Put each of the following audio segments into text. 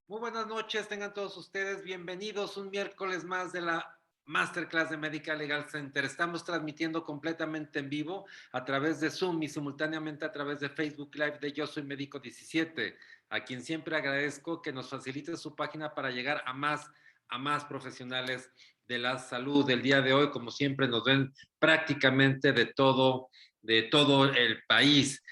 Muy buenas noches, tengan todos ustedes bienvenidos un miércoles más de la Masterclass de Medical Legal Center. Estamos transmitiendo completamente en vivo a través de Zoom y simultáneamente a través de Facebook Live de Yo Soy Médico 17, a quien siempre agradezco que nos facilite su página para llegar a más profesionales de la salud. El día de hoy, como siempre, nos ven prácticamente de todo el país.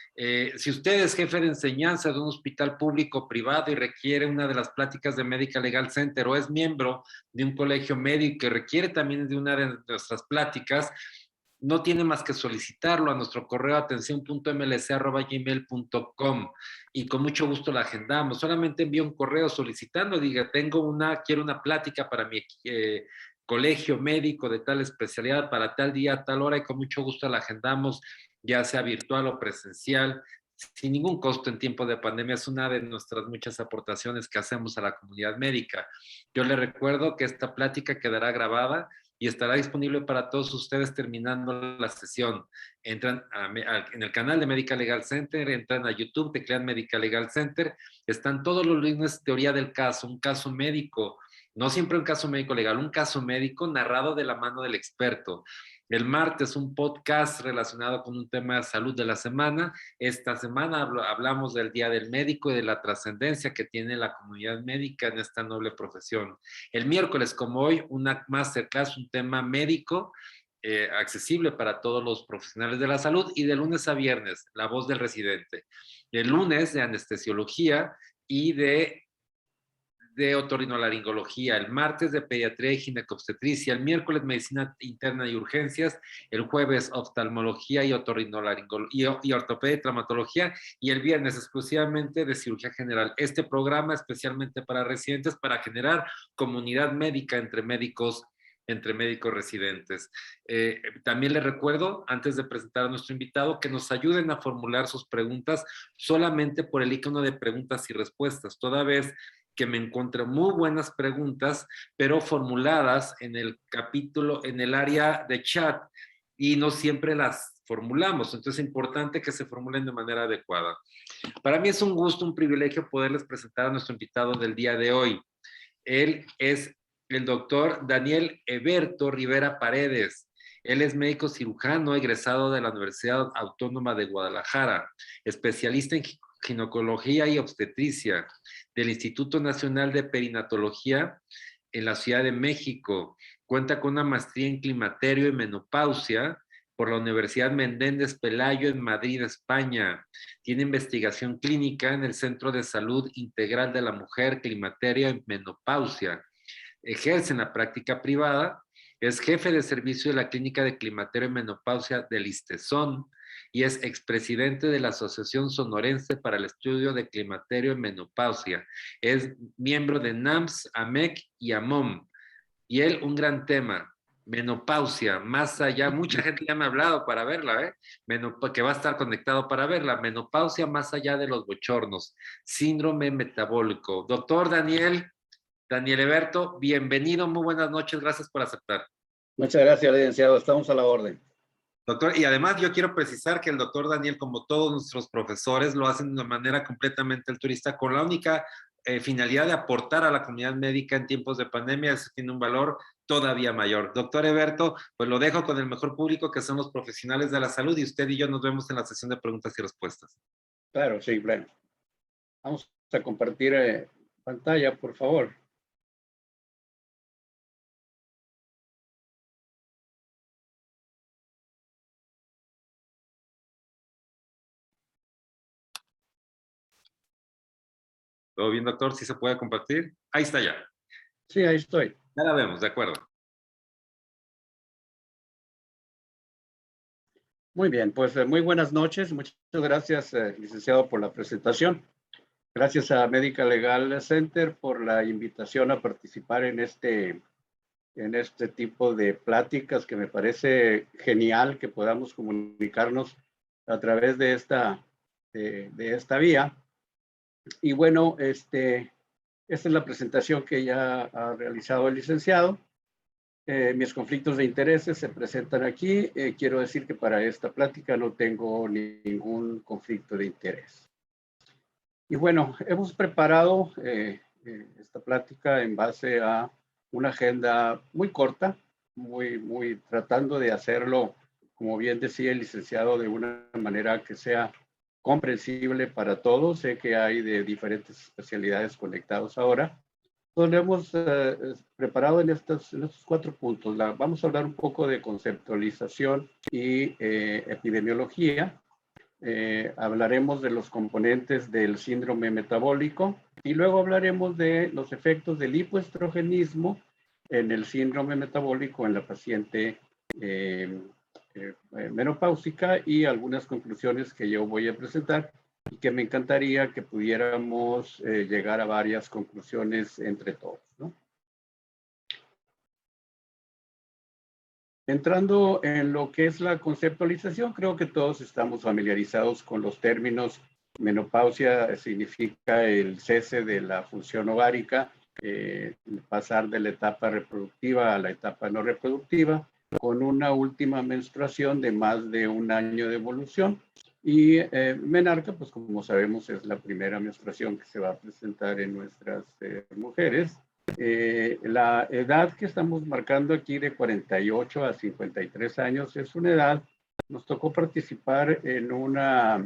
Si usted es jefe de enseñanza de un hospital público o privado y requiere una de las pláticas de Medical Legal Center o es miembro de un colegio médico que requiere también de una de nuestras pláticas, no tiene más que solicitarlo a nuestro correo atención.mlc@gmail.com y con mucho gusto la agendamos. Solamente envía un correo solicitando, diga, quiero una plática para mi colegio médico de tal especialidad para tal día, tal hora, y con mucho gusto la agendamos, ya sea virtual o presencial, sin ningún costo en tiempo de pandemia. Es una de nuestras muchas aportaciones que hacemos a la comunidad médica. Yo le recuerdo que esta plática quedará grabada y estará disponible para todos ustedes terminando la sesión. Entran en el canal de Medical Legal Center, entran a YouTube, teclean Medical Legal Center, están todos los lunes teoría del caso, un caso médico, no siempre un caso médico legal, un caso médico narrado de la mano del experto. El martes un podcast relacionado con un tema de salud de la semana. Esta semana hablamos del Día del Médico y de la trascendencia que tiene la comunidad médica en esta noble profesión. El miércoles, como hoy, una masterclass, un tema médico accesible para todos los profesionales de la salud, y de lunes a viernes, la voz del residente. El lunes de anestesiología y de otorrinolaringología, el martes de pediatría y ginecobstetricia, el miércoles medicina interna y urgencias, el jueves oftalmología y otorrinolaringología y ortopedia y traumatología, y el viernes exclusivamente de cirugía general. Este programa especialmente para residentes, para generar comunidad médica entre médicos residentes. También les recuerdo, antes de presentar a nuestro invitado, que nos ayuden a formular sus preguntas solamente por el icono de preguntas y respuestas, toda vez que me encontré muy buenas preguntas, pero formuladas en el capítulo, en el área de chat, y no siempre las formulamos. Entonces es importante que se formulen de manera adecuada. Para mí es un gusto, un privilegio poderles presentar a nuestro invitado del día de hoy. Él es el doctor Daniel Eberto Rivera Paredes. Él es médico cirujano egresado de la Universidad Autónoma de Guadalajara, especialista en ginecología y obstetricia del Instituto Nacional de Perinatología en la Ciudad de México. Cuenta con una maestría en climaterio y menopausia por la Universidad Menéndez Pelayo en Madrid, España. Tiene investigación clínica en el Centro de Salud Integral de la Mujer, Climaterio y Menopausia. Ejerce en la práctica privada, es jefe de servicio de la Clínica de Climaterio y Menopausia del ISTESON y es expresidente de la Asociación Sonorense para el Estudio de Climaterio y Menopausia. Es miembro de NAMS, AMEC y AMOM. Y él, un gran tema, menopausia, más allá, mucha gente ya me ha hablado para verla, que va a estar conectado para verla, menopausia más allá de los bochornos, síndrome metabólico. Doctor Daniel Eberto, bienvenido, muy buenas noches, gracias por aceptar. Muchas gracias, licenciado, estamos a la orden. Doctor, y además yo quiero precisar que el doctor Daniel, como todos nuestros profesores, lo hacen de una manera completamente altruista, con la única finalidad de aportar a la comunidad médica en tiempos de pandemia. Eso tiene un valor todavía mayor. Doctor Eberto, pues lo dejo con el mejor público, que son los profesionales de la salud, y usted y yo nos vemos en la sesión de preguntas y respuestas. Claro, sí, bueno. Vamos a compartir pantalla, por favor. ¿Todo bien, doctor? ¿Sí se puede compartir? Ahí está ya. Sí, ahí estoy. Ya la vemos, de acuerdo. Muy bien, pues muy buenas noches. Muchas gracias, licenciado, por la presentación. Gracias a Medical Legal Center por la invitación a participar en este tipo de pláticas, que me parece genial que podamos comunicarnos a través de esta vía. Y bueno, esta es la presentación que ya ha realizado el licenciado. Mis conflictos de intereses se presentan aquí. Quiero decir que para esta plática no tengo ningún conflicto de interés. Y bueno, hemos preparado esta plática en base a una agenda muy corta, muy tratando de hacerlo, como bien decía el licenciado, de una manera que sea comprensible para todos. Sé que hay de diferentes especialidades conectados ahora. Entonces, lo hemos preparado en estos 4 puntos. Vamos a hablar un poco de conceptualización y epidemiología. Hablaremos de los componentes del síndrome metabólico y luego hablaremos de los efectos del hipoestrogenismo en el síndrome metabólico en la paciente menopáusica, y algunas conclusiones que yo voy a presentar y que me encantaría que pudiéramos llegar a varias conclusiones entre todos, ¿no? Entrando en lo que es la conceptualización, creo que todos estamos familiarizados con los términos. Menopausia significa el cese de la función ovárica, pasar de la etapa reproductiva a la etapa no reproductiva, con una última menstruación de más de un año de evolución. Y menarca, pues como sabemos, es la primera menstruación que se va a presentar en nuestras mujeres. La edad que estamos marcando aquí, de 48 a 53 años, es una edad. Nos tocó participar en una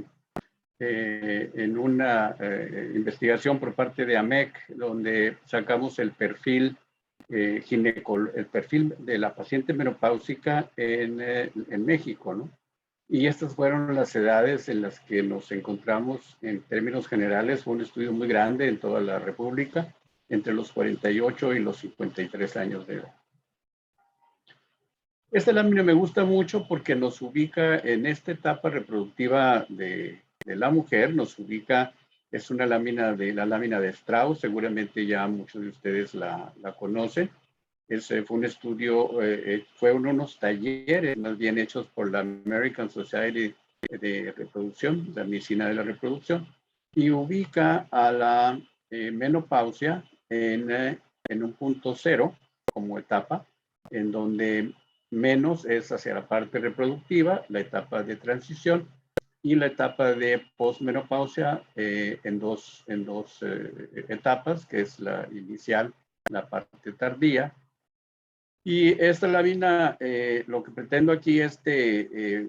investigación por parte de AMEC, donde sacamos el perfil el perfil de la paciente menopáusica en México, ¿no? Y estas fueron las edades en las que nos encontramos en términos generales. Fue un estudio muy grande en toda la República, entre los 48 y los 53 años de edad. Esta lámina me gusta mucho porque nos ubica en esta etapa reproductiva de la mujer. Nos ubica, es una lámina la lámina de Strauss, seguramente ya muchos de ustedes la conocen. Fue un estudio, fueron unos talleres más bien hechos por la American Society de Reproducción, la medicina de la reproducción, y ubica a la menopausia en un punto cero como etapa, en donde menos es hacia la parte reproductiva, la etapa de transición, y la etapa de posmenopausia en dos etapas, que es la inicial, la parte tardía. Y esta lámina, lo que pretendo aquí es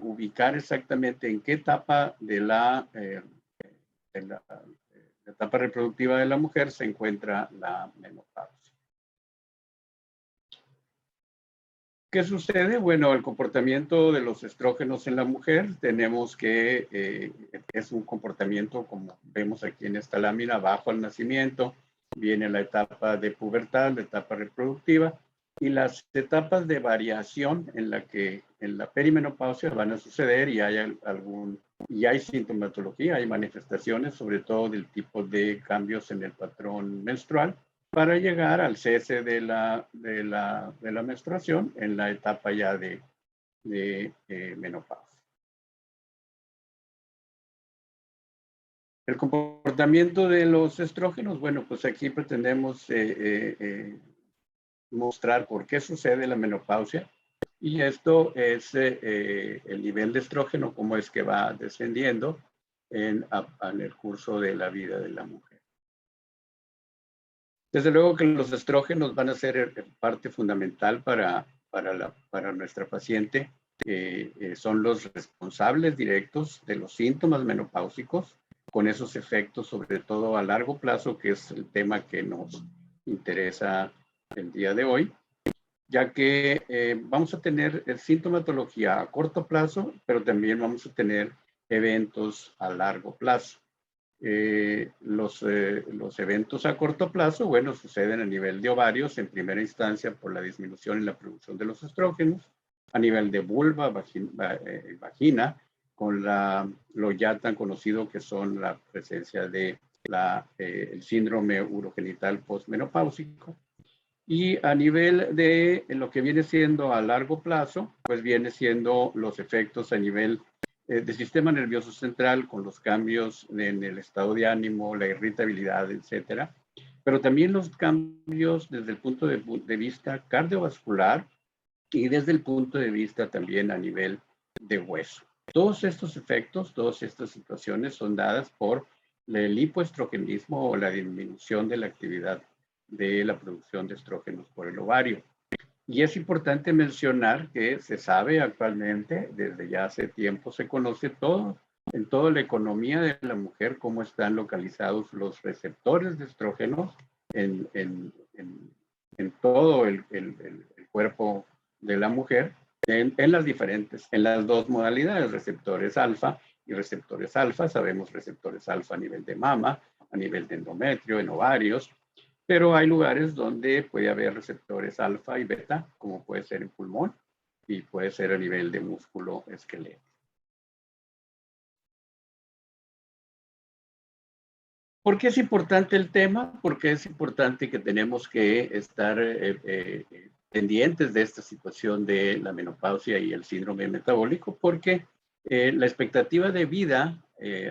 ubicar exactamente en qué etapa de la etapa reproductiva de la mujer se encuentra la menopausia. ¿Qué sucede? Bueno, el comportamiento de los estrógenos en la mujer, tenemos que es un comportamiento, como vemos aquí en esta lámina, bajo al nacimiento, viene la etapa de pubertad, la etapa reproductiva, y las etapas de variación en la perimenopausia van a suceder, y hay sintomatología, hay manifestaciones, sobre todo del tipo de cambios en el patrón menstrual, para llegar al cese de la menstruación en la etapa ya de menopausia. El comportamiento de los estrógenos, bueno, pues aquí pretendemos mostrar por qué sucede la menopausia, y esto es el nivel de estrógeno, cómo es que va descendiendo en el curso de la vida de la mujer. Desde luego que los estrógenos van a ser parte fundamental para nuestra paciente. Son los responsables directos de los síntomas menopáusicos, con esos efectos, sobre todo a largo plazo, que es el tema que nos interesa el día de hoy, ya que vamos a tener sintomatología a corto plazo, pero también vamos a tener eventos a largo plazo. Los eventos a corto plazo, bueno, suceden a nivel de ovarios, en primera instancia por la disminución en la producción de los estrógenos, a nivel de vulva, vagina, con lo ya tan conocido que son la presencia de el síndrome urogenital postmenopáusico. Y a nivel de lo que viene siendo a largo plazo, pues viene siendo los efectos a nivel del sistema nervioso central, con los cambios en el estado de ánimo, la irritabilidad, etcétera. Pero también los cambios desde el punto de vista cardiovascular y desde el punto de vista también a nivel de hueso. Todos estos efectos, todas estas situaciones son dadas por el hipoestrogenismo o la disminución de la actividad de la producción de estrógenos por el ovario. Y es importante mencionar que se sabe actualmente, desde ya hace tiempo, se conoce todo, en toda la economía de la mujer, cómo están localizados los receptores de estrógenos en todo el cuerpo de la mujer, en las dos modalidades, receptores alfa y receptores alfa. Sabemos receptores alfa a nivel de mama, a nivel de endometrio, en ovarios, pero hay lugares donde puede haber receptores alfa y beta, como puede ser en pulmón y puede ser a nivel de músculo esqueleto. ¿Por qué es importante el tema? Porque es importante que tenemos que estar pendientes de esta situación de la menopausia y el síndrome metabólico, porque la expectativa de vida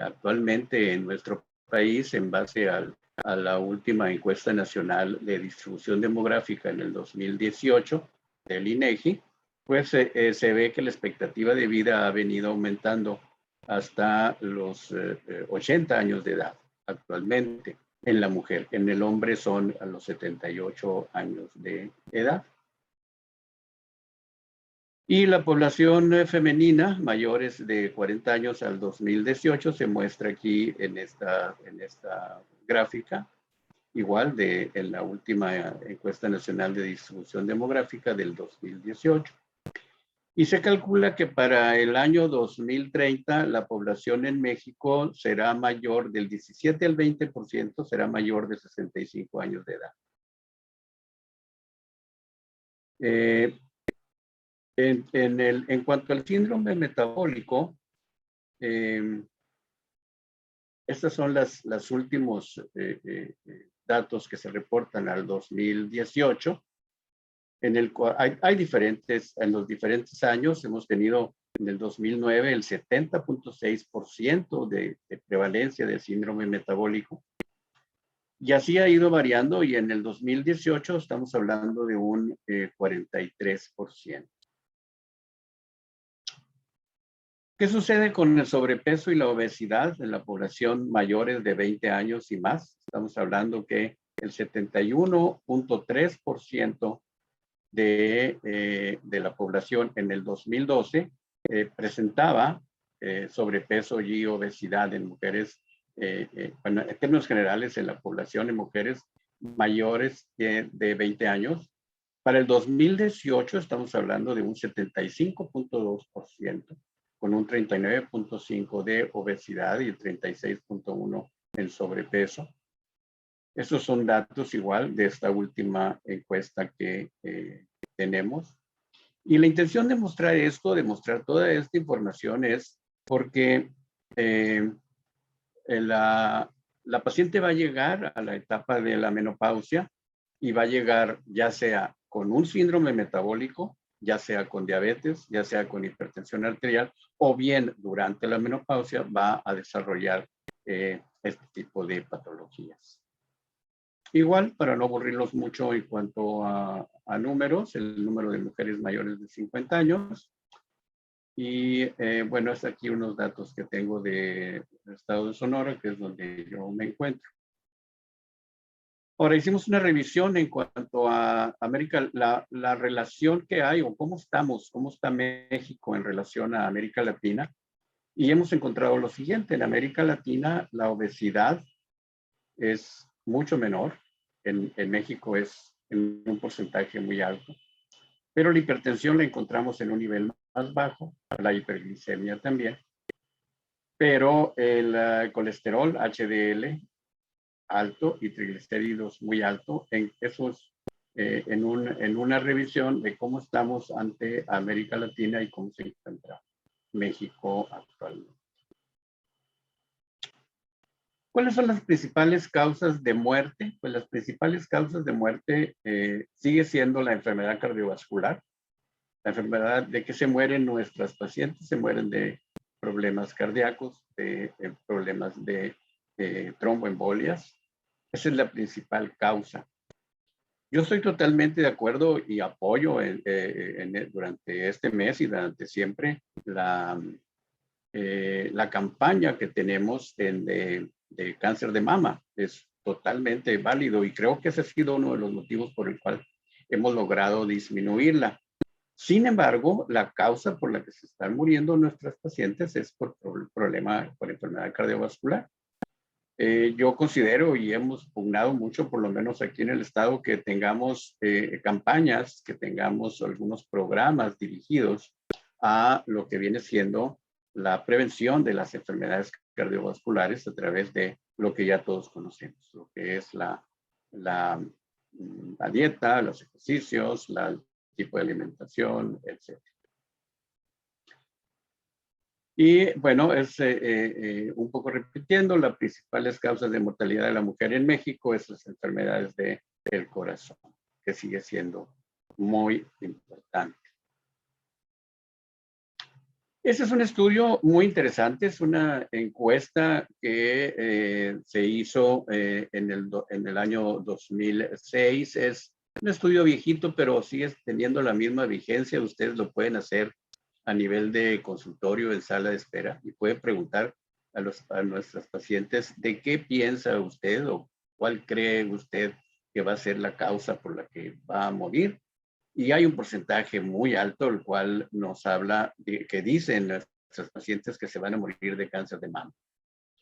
actualmente en nuestro país, en base a la última encuesta nacional de distribución demográfica en el 2018 del INEGI, pues se ve que la expectativa de vida ha venido aumentando hasta los 80 años de edad actualmente en la mujer. En el hombre son a los 78 años de edad. Y la población femenina mayores de 40 años al 2018 se muestra aquí en esta gráfica, igual en la última encuesta nacional de distribución demográfica del 2018. Y se calcula que para el año 2030 la población en México será mayor del 17 al 20%, será mayor de 65 años de edad. En cuanto al síndrome metabólico, estos son los últimos datos que se reportan al 2018. En el cual hay diferentes, en los diferentes años hemos tenido en el 2009 el 70.6% de prevalencia del síndrome metabólico. Y así ha ido variando, y en el 2018 estamos hablando de un 43%. ¿Qué sucede con el sobrepeso y la obesidad en la población mayores de 20 años y más? Estamos hablando que el 71.3% de la población en el 2012 presentaba sobrepeso y obesidad en mujeres, bueno, en términos generales en la población en mujeres mayores de 20 años. Para el 2018 estamos hablando de un 75.2%, con un 39.5% de obesidad y el 36.1% en sobrepeso. Esos son datos igual de esta última encuesta que tenemos. Y la intención de mostrar esto, de mostrar toda esta información, es porque la paciente va a llegar a la etapa de la menopausia y va a llegar ya sea con un síndrome metabólico, ya sea con diabetes, ya sea con hipertensión arterial, o bien durante la menopausia va a desarrollar este tipo de patologías. Igual, para no aburrirlos mucho en cuanto a números, el número de mujeres mayores de 50 años. Y bueno, hasta aquí unos datos que tengo del estado de Sonora, que es donde yo me encuentro. Ahora, hicimos una revisión en cuanto a América, la relación que hay, o cómo está México en relación a América Latina. Y hemos encontrado lo siguiente: en América Latina la obesidad es mucho menor. En México es en un porcentaje muy alto, pero la hipertensión la encontramos en un nivel más bajo, la hiperglicemia también, pero el colesterol HDL alto y triglicéridos muy alto. Eso es en una revisión de cómo estamos ante América Latina y cómo se encuentra México actualmente. ¿Cuáles son las principales causas de muerte? Pues las principales causas de muerte sigue siendo la enfermedad cardiovascular. La enfermedad de que se mueren nuestras pacientes, se mueren de problemas cardíacos, de problemas de tromboembolias. Esa es la principal causa. Yo estoy totalmente de acuerdo y apoyo durante este mes y durante siempre la campaña que tenemos de cáncer de mama. Es totalmente válido y creo que ese ha sido uno de los motivos por el cual hemos logrado disminuirla. Sin embargo, la causa por la que se están muriendo nuestras pacientes es por problema, por enfermedad cardiovascular. Yo considero y hemos pugnado mucho, por lo menos aquí en el estado, que tengamos campañas, que tengamos algunos programas dirigidos a lo que viene siendo la prevención de las enfermedades cardiovasculares a través de lo que ya todos conocemos, lo que es la dieta, los ejercicios, el tipo de alimentación, etc. Y bueno, es un poco repitiendo, las principales causas de mortalidad de la mujer en México es las enfermedades del corazón, que sigue siendo muy importante. Este es un estudio muy interesante, es una encuesta que se hizo en el año 2006. Es un estudio viejito, pero sigue teniendo la misma vigencia. Ustedes lo pueden hacer a nivel de consultorio en sala de espera y pueden preguntar a nuestras pacientes de qué piensa usted o cuál cree usted que va a ser la causa por la que va a morir. Y hay un porcentaje muy alto, el cual nos habla que dicen nuestros pacientes que se van a morir de cáncer de mama.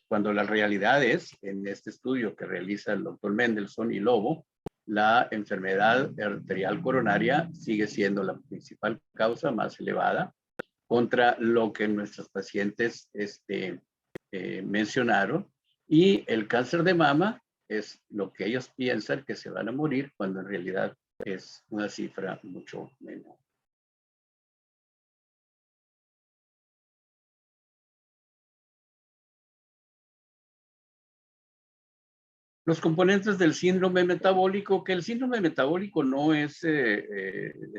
Cuando la realidad es, en este estudio que realiza el doctor Mendelsohn y Lobo, la enfermedad arterial coronaria sigue siendo la principal causa más elevada contra lo que nuestros pacientes mencionaron. Y el cáncer de mama es lo que ellos piensan que se van a morir cuando en realidad es una cifra mucho menor. Los componentes del síndrome metabólico, que el síndrome metabólico no es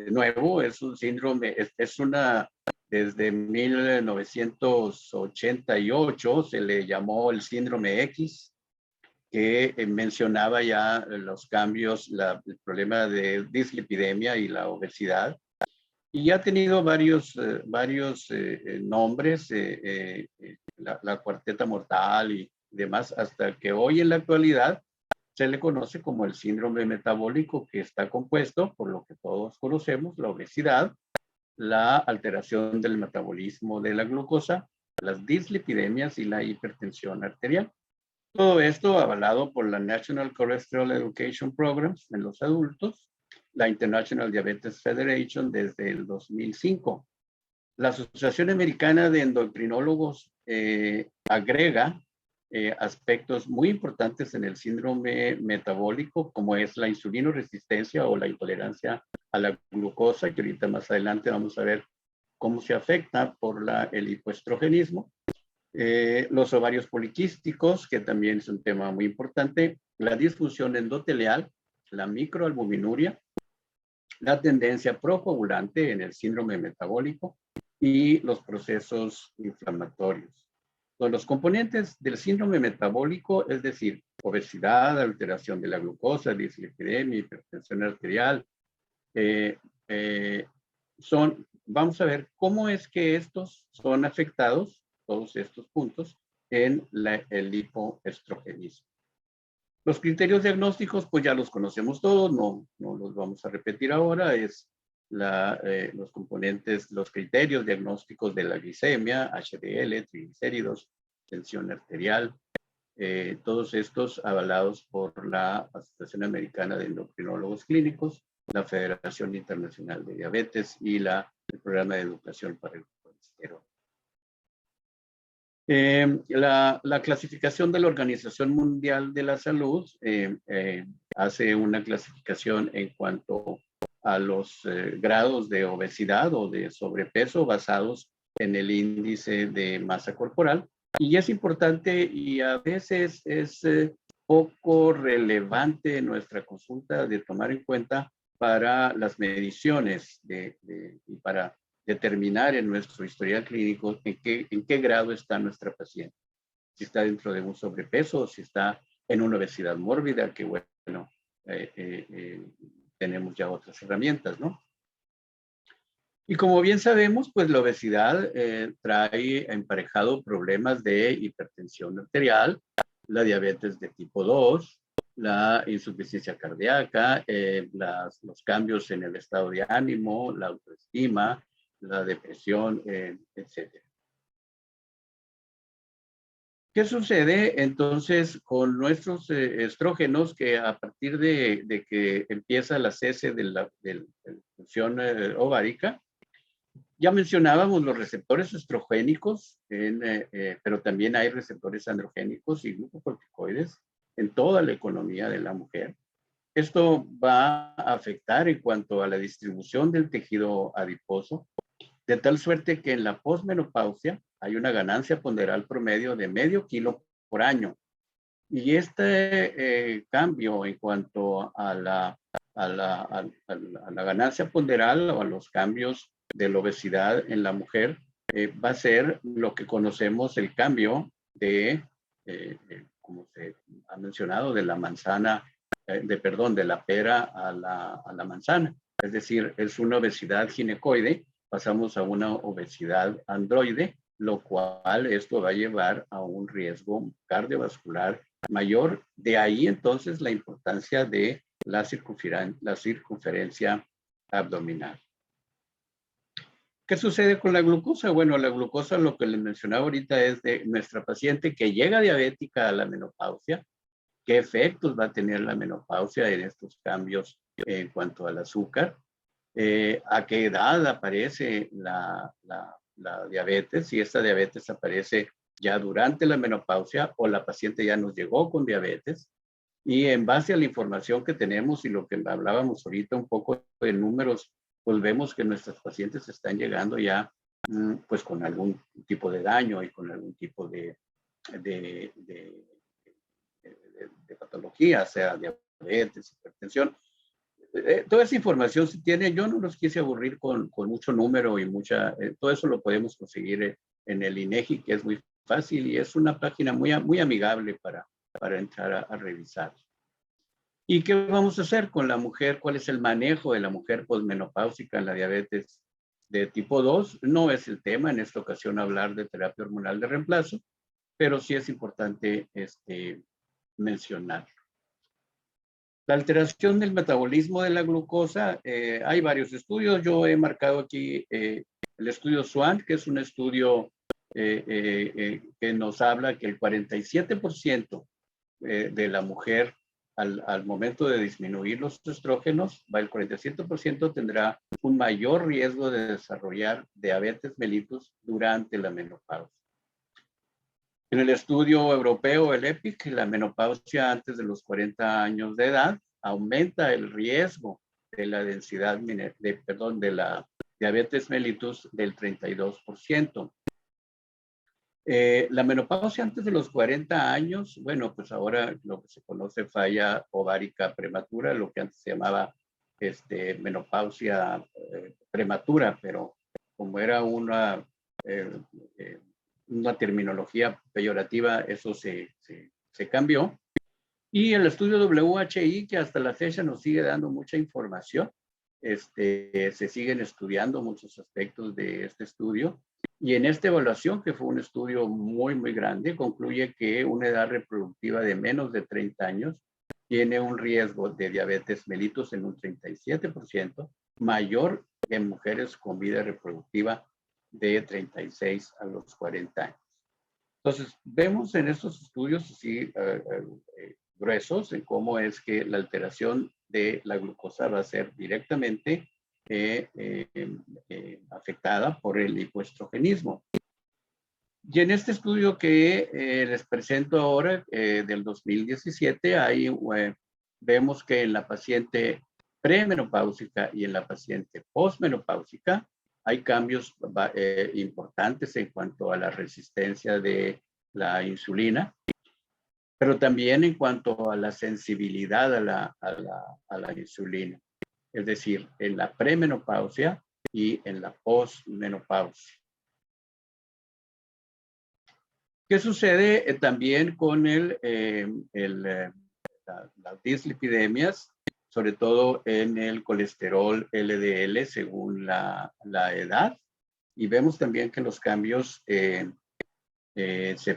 nuevo, es un síndrome, desde 1988 se le llamó el síndrome X, que mencionaba ya los cambios, el problema de dislipidemia y la obesidad. Y ha tenido varios nombres, la cuarteta mortal y demás, hasta que hoy en la actualidad se le conoce como el síndrome metabólico, que está compuesto por lo que todos conocemos, la obesidad, la alteración del metabolismo de la glucosa, las dislipidemias y la hipertensión arterial. Todo esto avalado por la National Cholesterol Education Programs en los adultos, la International Diabetes Federation desde el 2005. La Asociación Americana de Endocrinólogos agrega aspectos muy importantes en el síndrome metabólico, como es la insulinoresistencia o la intolerancia a la glucosa, que ahorita más adelante vamos a ver cómo se afecta por el hipoestrogenismo. Los ovarios poliquísticos, que también es un tema muy importante, la disfunción endotelial, la microalbuminuria, la tendencia procoagulante en el síndrome metabólico y los procesos inflamatorios. Los componentes del síndrome metabólico, es decir, obesidad, alteración de la glucosa, dislipidemia, hipertensión arterial, vamos a ver cómo es que estos son afectados, todos estos puntos, en el hipoestrogenismo. Los criterios diagnósticos, pues ya los conocemos todos, no los vamos a repetir ahora, es los componentes, los criterios diagnósticos de la glicemia, HDL, triglicéridos, tensión arterial, todos estos avalados por la Asociación Americana de Endocrinólogos Clínicos, la Federación Internacional de Diabetes y el Programa de Educación para el Colesterol. La clasificación de la Organización Mundial de la Salud hace una clasificación en cuanto a los grados de obesidad o de sobrepeso basados en el índice de masa corporal. Y es importante y a veces es poco relevante en nuestra consulta de tomar en cuenta para las mediciones y para determinar en nuestro historial clínico en qué grado está nuestra paciente. Si está dentro de un sobrepeso, si está en una obesidad mórbida, que bueno, tenemos ya otras herramientas, ¿no? Y como bien sabemos, pues la obesidad trae emparejado problemas de hipertensión arterial, la diabetes de tipo 2, la insuficiencia cardíaca, los cambios en el estado de ánimo, la autoestima, la depresión, etc. ¿Qué sucede entonces con nuestros estrógenos que a partir de que empieza la cese de la función ovárica? Ya mencionábamos los receptores estrogénicos, pero también hay receptores androgénicos y glucocorticoides en toda la economía de la mujer. Esto va a afectar en cuanto a la distribución del tejido adiposo, de tal suerte que en la posmenopausia hay una ganancia ponderal promedio de medio kilo por año. Y este cambio en cuanto a la ganancia ponderal o a los cambios de la obesidad en la mujer va a ser lo que conocemos el cambio de, como se ha mencionado, de la manzana, de la pera a la manzana. Es decir, es una obesidad ginecoide, pasamos a una obesidad androide, lo cual esto va a llevar a un riesgo cardiovascular mayor. De ahí entonces la importancia de la circunferencia abdominal. ¿Qué sucede con la glucosa? Bueno, la glucosa, lo que les mencionaba ahorita, es de nuestra paciente que llega diabética a la menopausia. ¿Qué efectos va a tener la menopausia en estos cambios en cuanto al azúcar? ¿A qué edad aparece la diabetes? Si esta diabetes aparece ya durante la menopausia o la paciente ya nos llegó con diabetes. Y en base a la información que tenemos y lo que hablábamos ahorita un poco de números, pues vemos que nuestras pacientes están llegando ya pues con algún tipo de daño y con algún tipo de patología, sea diabetes, hipertensión. Toda esa información se tiene. Yo no los quise aburrir con mucho número y todo eso lo podemos conseguir en el INEGI, que es muy fácil y es una página muy amigable para entrar a revisar. ¿Y qué vamos a hacer con la mujer? ¿Cuál es el manejo de la mujer posmenopáusica en la diabetes de tipo 2? No es el tema en esta ocasión hablar de terapia hormonal de reemplazo, pero sí es importante mencionarlo. La alteración del metabolismo de la glucosa, hay varios estudios. Yo he marcado aquí el estudio SWAN, que es un estudio que nos habla que el 47% de la mujer al momento de disminuir los estrógenos, el 47% tendrá un mayor riesgo de desarrollar diabetes mellitus durante la menopausia. En el estudio europeo, el EPIC, la menopausia antes de los 40 años de edad aumenta el riesgo de la densidad, de la diabetes mellitus del 32%. La menopausia antes de los 40 años, bueno, pues ahora lo que se conoce falla ovárica prematura, lo que antes se llamaba menopausia prematura, pero como era una terminología peyorativa, eso se cambió. Y el estudio WHI, que hasta la fecha nos sigue dando mucha información, se siguen estudiando muchos aspectos de este estudio. Y en esta evaluación, que fue un estudio muy grande, concluye que una edad reproductiva de menos de 30 años tiene un riesgo de diabetes mellitus en un 37%, mayor que en mujeres con vida reproductiva de 36 a los 40 años. Entonces, vemos en estos estudios así, gruesos en cómo es que la alteración de la glucosa va a ser directamente afectada por el hipoestrogenismo. Y en este estudio que les presento ahora, del 2017, ahí vemos que en la paciente premenopáusica y en la paciente posmenopáusica hay cambios importantes en cuanto a la resistencia de la insulina, pero también en cuanto a la sensibilidad a la insulina. Es decir, en la premenopausia y en la posmenopausia. ¿Qué sucede también con las dislipidemias, sobre todo en el colesterol LDL según la edad? Y vemos también que los cambios se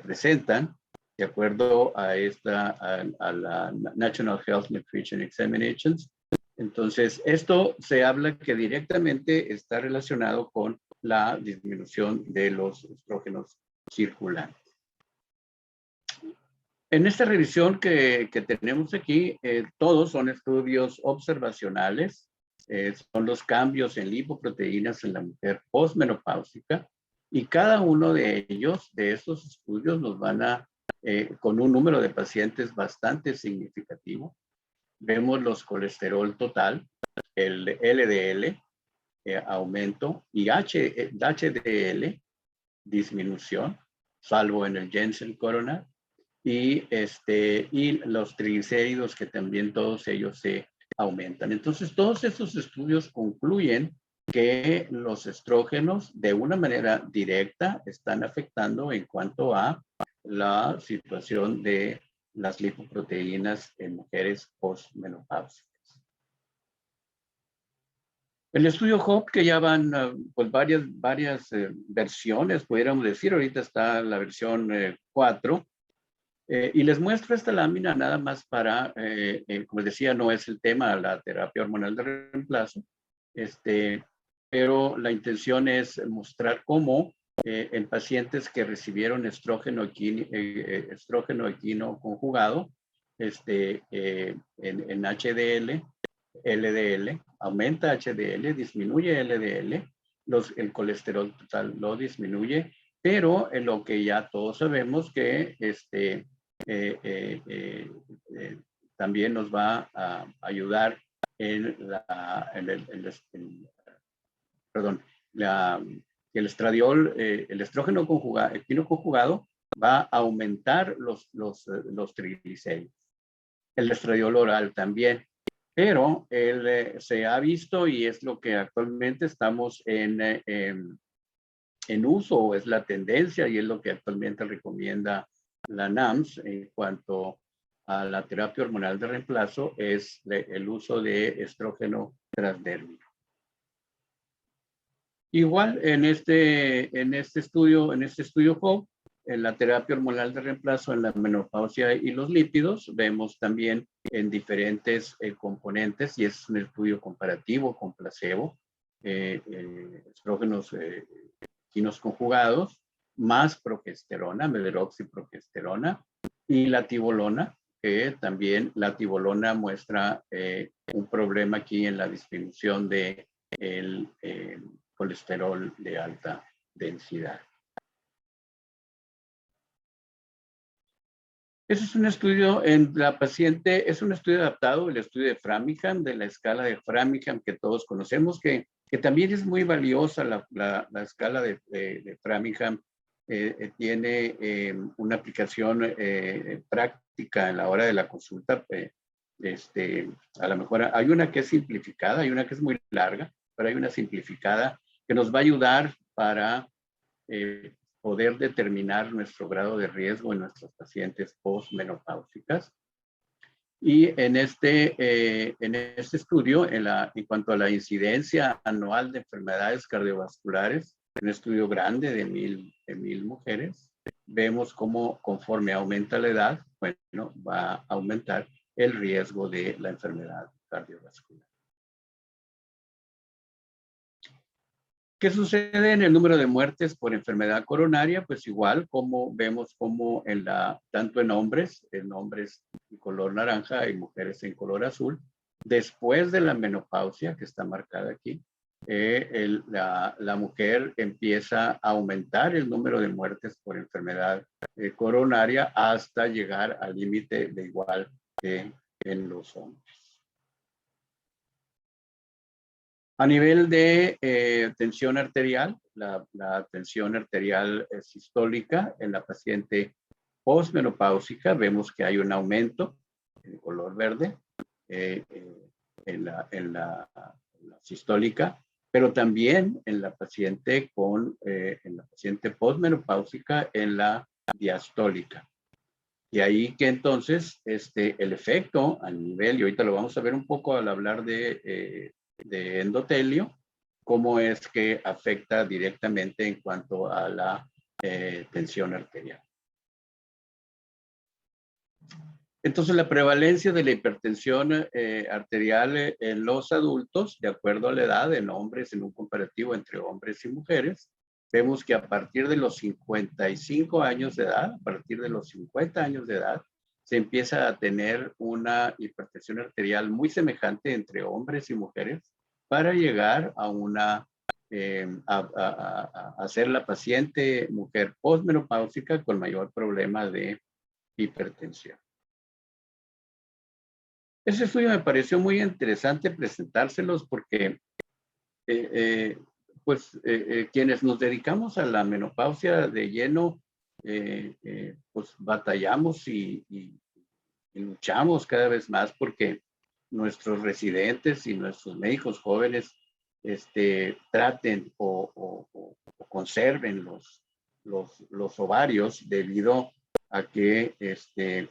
presentan de acuerdo a la National Health Nutrition Examinations. Entonces, esto se habla que directamente está relacionado con la disminución de los estrógenos circulantes. En esta revisión que tenemos aquí, todos son estudios observacionales, son los cambios en lipoproteínas en la mujer postmenopáusica, y cada uno de ellos, de estos estudios, nos van a, con un número de pacientes bastante significativo. Vemos los colesterol total, el LDL, aumento, y HDL, disminución, salvo en el Jensen Coronar, y los triglicéridos, que también todos ellos se aumentan. Entonces, todos estos estudios concluyen que los estrógenos de una manera directa están afectando en cuanto a la situación de las lipoproteínas en mujeres postmenopáusicas. El estudio HOPE, que ya van pues varias versiones, pudiéramos decir, ahorita está la versión 4, y les muestro esta lámina nada más para, como decía, no es el tema, la terapia hormonal de reemplazo, pero la intención es mostrar cómo en pacientes que recibieron estrógeno equino conjugado, en HDL, LDL, aumenta HDL, disminuye LDL, el colesterol total lo disminuye, pero en lo que ya todos sabemos que también nos va a ayudar en el estradiol, el estrógeno conjugado, equino conjugado, va a aumentar los triglicéridos. El estradiol oral también. Pero se ha visto, y es lo que actualmente estamos en uso, o es la tendencia, y es lo que actualmente recomienda la NAMS en cuanto a la terapia hormonal de reemplazo, es el uso de estrógeno transdérmico. Igual en este estudio HOPE, en la terapia hormonal de reemplazo en la menopausia y los lípidos, vemos también en diferentes componentes, y es un estudio comparativo con placebo, estrógenos equinos conjugados, más progesterona, meleroxiprogesterona, y la tibolona, que también la tibolona muestra un problema aquí en la disminución de el colesterol de alta densidad. Ese es un estudio en la paciente, es un estudio adaptado, el estudio de Framingham, de la escala de Framingham que todos conocemos, que también es muy valiosa la escala de Framingham. Tiene una aplicación práctica en la hora de la consulta. A lo mejor hay una que es simplificada, hay una que es muy larga, pero hay una simplificada que nos va a ayudar para poder determinar nuestro grado de riesgo en nuestros pacientes postmenopáusicas. Y en este estudio, en cuanto a la incidencia anual de enfermedades cardiovasculares, un estudio grande de 1000 mujeres, vemos cómo conforme aumenta la edad, bueno, va a aumentar el riesgo de la enfermedad cardiovascular. ¿Qué sucede en el número de muertes por enfermedad coronaria? Pues igual, como vemos como tanto en hombres en color naranja y mujeres en color azul, después de la menopausia, que está marcada aquí, la mujer empieza a aumentar el número de muertes por enfermedad coronaria hasta llegar al límite de igual que en los hombres. A nivel de tensión arterial, la tensión arterial sistólica en la paciente postmenopáusica, vemos que hay un aumento en color verde en la sistólica, pero también en la paciente postmenopáusica en la diastólica. Y ahí que entonces el efecto a nivel, y ahorita lo vamos a ver un poco al hablar de endotelio, cómo es que afecta directamente en cuanto a la tensión arterial. Entonces, la prevalencia de la hipertensión arterial en los adultos, de acuerdo a la edad, en hombres, en un comparativo entre hombres y mujeres, vemos que a partir de los 55 años de edad, a partir de los 50 años de edad, se empieza a tener una hipertensión arterial muy semejante entre hombres y mujeres para llegar a una, a ser la paciente mujer postmenopáusica con mayor problema de hipertensión. Ese estudio me pareció muy interesante presentárselos porque quienes nos dedicamos a la menopausia de lleno, pues batallamos y luchamos cada vez más porque nuestros residentes y nuestros médicos jóvenes traten o conserven los ovarios debido a que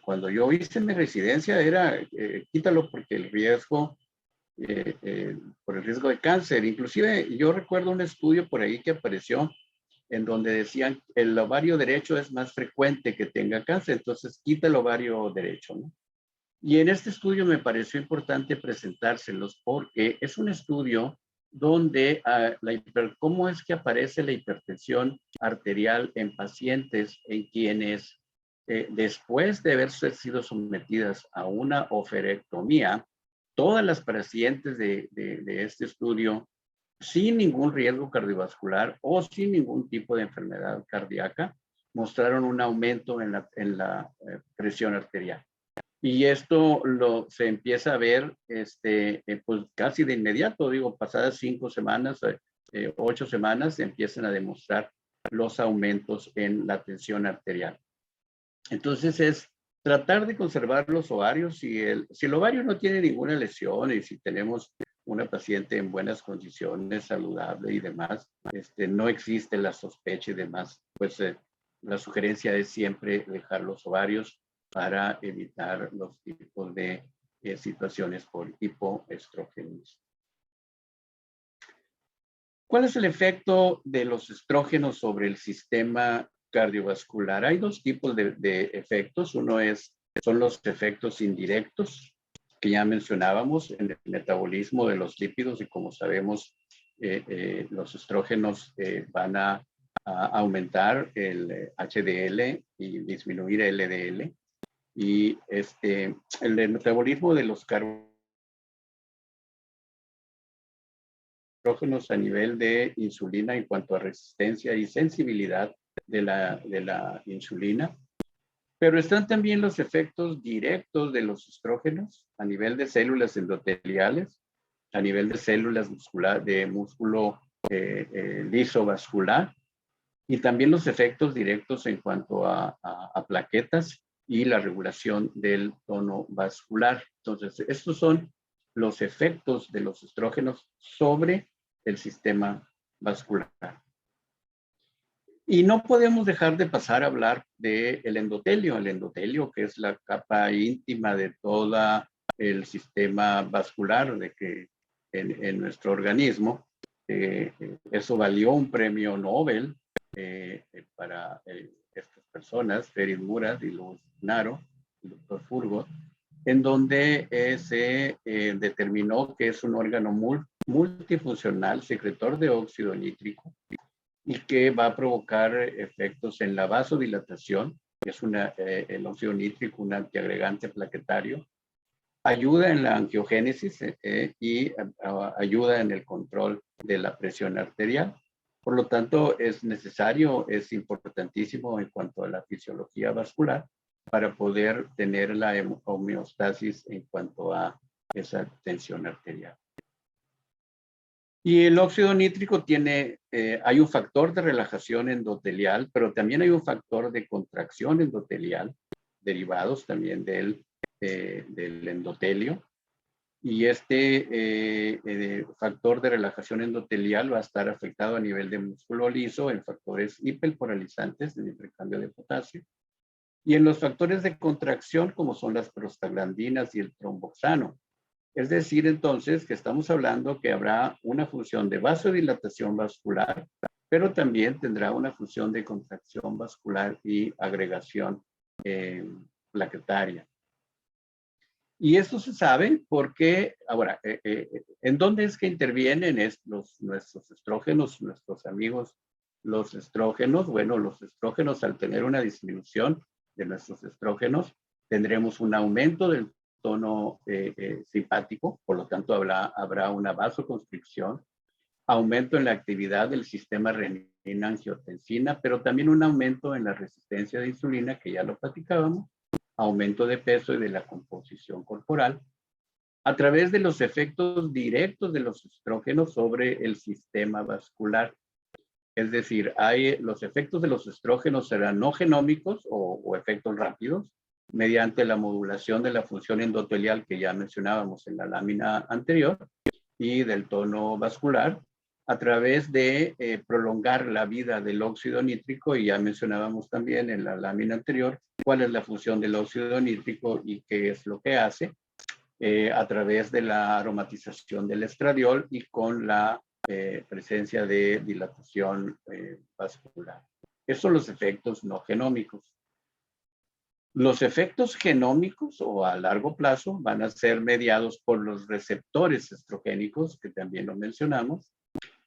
cuando yo hice mi residencia era quítalo porque el riesgo, por el riesgo de cáncer. Inclusive yo recuerdo un estudio por ahí que apareció en donde decían el ovario derecho es más frecuente que tenga cáncer, entonces quita el ovario derecho, ¿no? Y en este estudio me pareció importante presentárselos porque es un estudio donde cómo es que aparece la hipertensión arterial en pacientes en quienes después de haber sido sometidas a una oferectomía, todas las pacientes de este estudio sin ningún riesgo cardiovascular o sin ningún tipo de enfermedad cardíaca mostraron un aumento en la presión arterial. Y esto se empieza a ver pues casi de inmediato, digo, pasadas 5 semanas, 8 semanas, se empiezan a demostrar los aumentos en la tensión arterial. Entonces es tratar de conservar los ovarios. Si el ovario no tiene ninguna lesión y si tenemos una paciente en buenas condiciones, saludable y demás, no existe la sospecha y demás, pues la sugerencia es siempre dejar los ovarios para evitar los tipos de situaciones por hipoestrógenos. ¿Cuál es el efecto de los estrógenos sobre el sistema cardiovascular? Hay dos tipos de efectos. Uno son los efectos indirectos, que ya mencionábamos en el metabolismo de los lípidos, y como sabemos, los estrógenos van a aumentar el HDL y disminuir el LDL. Y el metabolismo de los estrógenos a nivel de insulina en cuanto a resistencia y sensibilidad de la insulina. Pero están también los efectos directos de los estrógenos a nivel de células endoteliales, a nivel de células de músculo liso vascular, y también los efectos directos en cuanto a plaquetas y la regulación del tono vascular. Entonces, estos son los efectos de los estrógenos sobre el sistema vascular. Y no podemos dejar de pasar a hablar del endotelio. El endotelio, que es la capa íntima de todo el sistema vascular en nuestro organismo. Eso valió un premio Nobel para estas personas, Ferit Murad y Luis Naro, el doctor Furgot, en donde se determinó que es un órgano multifuncional, secretor de óxido nítrico, y que va a provocar efectos en la vasodilatación, que es el óxido nítrico, un antiagregante plaquetario, ayuda en la angiogénesis y ayuda en el control de la presión arterial. Por lo tanto, es importantísimo en cuanto a la fisiología vascular para poder tener la homeostasis en cuanto a esa tensión arterial. Y el óxido nítrico hay un factor de relajación endotelial, pero también hay un factor de contracción endotelial, derivados también del endotelio. Y factor de relajación endotelial va a estar afectado a nivel de músculo liso en factores hiperpolarizantes del intercambio de potasio. Y en los factores de contracción, como son las prostaglandinas y el tromboxano. Es decir, entonces, que estamos hablando que habrá una función de vasodilatación vascular, pero también tendrá una función de contracción vascular y agregación plaquetaria. Y esto se sabe porque, ahora, ¿en dónde es que intervienen nuestros estrógenos, nuestros amigos, los estrógenos? Bueno, los estrógenos, al tener una disminución de nuestros estrógenos, tendremos un aumento del tono simpático, por lo tanto habrá una vasoconstricción, aumento en la actividad del sistema renina-angiotensina, pero también un aumento en la resistencia de insulina, que ya lo platicábamos, aumento de peso y de la composición corporal, a través de los efectos directos de los estrógenos sobre el sistema vascular. Es decir, los efectos de los estrógenos serán no genómicos o efectos rápidos, mediante la modulación de la función endotelial que ya mencionábamos en la lámina anterior y del tono vascular, a través de prolongar la vida del óxido nítrico, y ya mencionábamos también en la lámina anterior cuál es la función del óxido nítrico y qué es lo que hace, a través de la aromatización del estradiol y con la presencia de dilatación vascular. Esos son los efectos no genómicos. Los efectos genómicos o a largo plazo van a ser mediados por los receptores estrogénicos, que también lo mencionamos,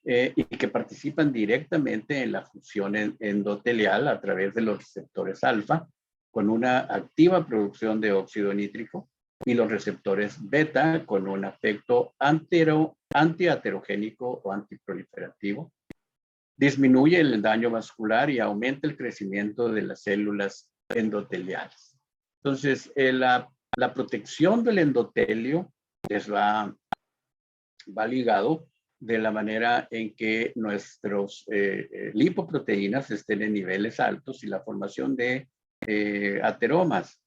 y que participan directamente en la función endotelial a través de los receptores alfa, con una activa producción de óxido nítrico, y los receptores beta con un efecto antiaterogénico o antiproliferativo. Disminuye el daño vascular y aumenta el crecimiento de las células endoteliales. Entonces, la protección del endotelio va ligado de la manera en que nuestros lipoproteínas estén en niveles altos y la formación de ateromas.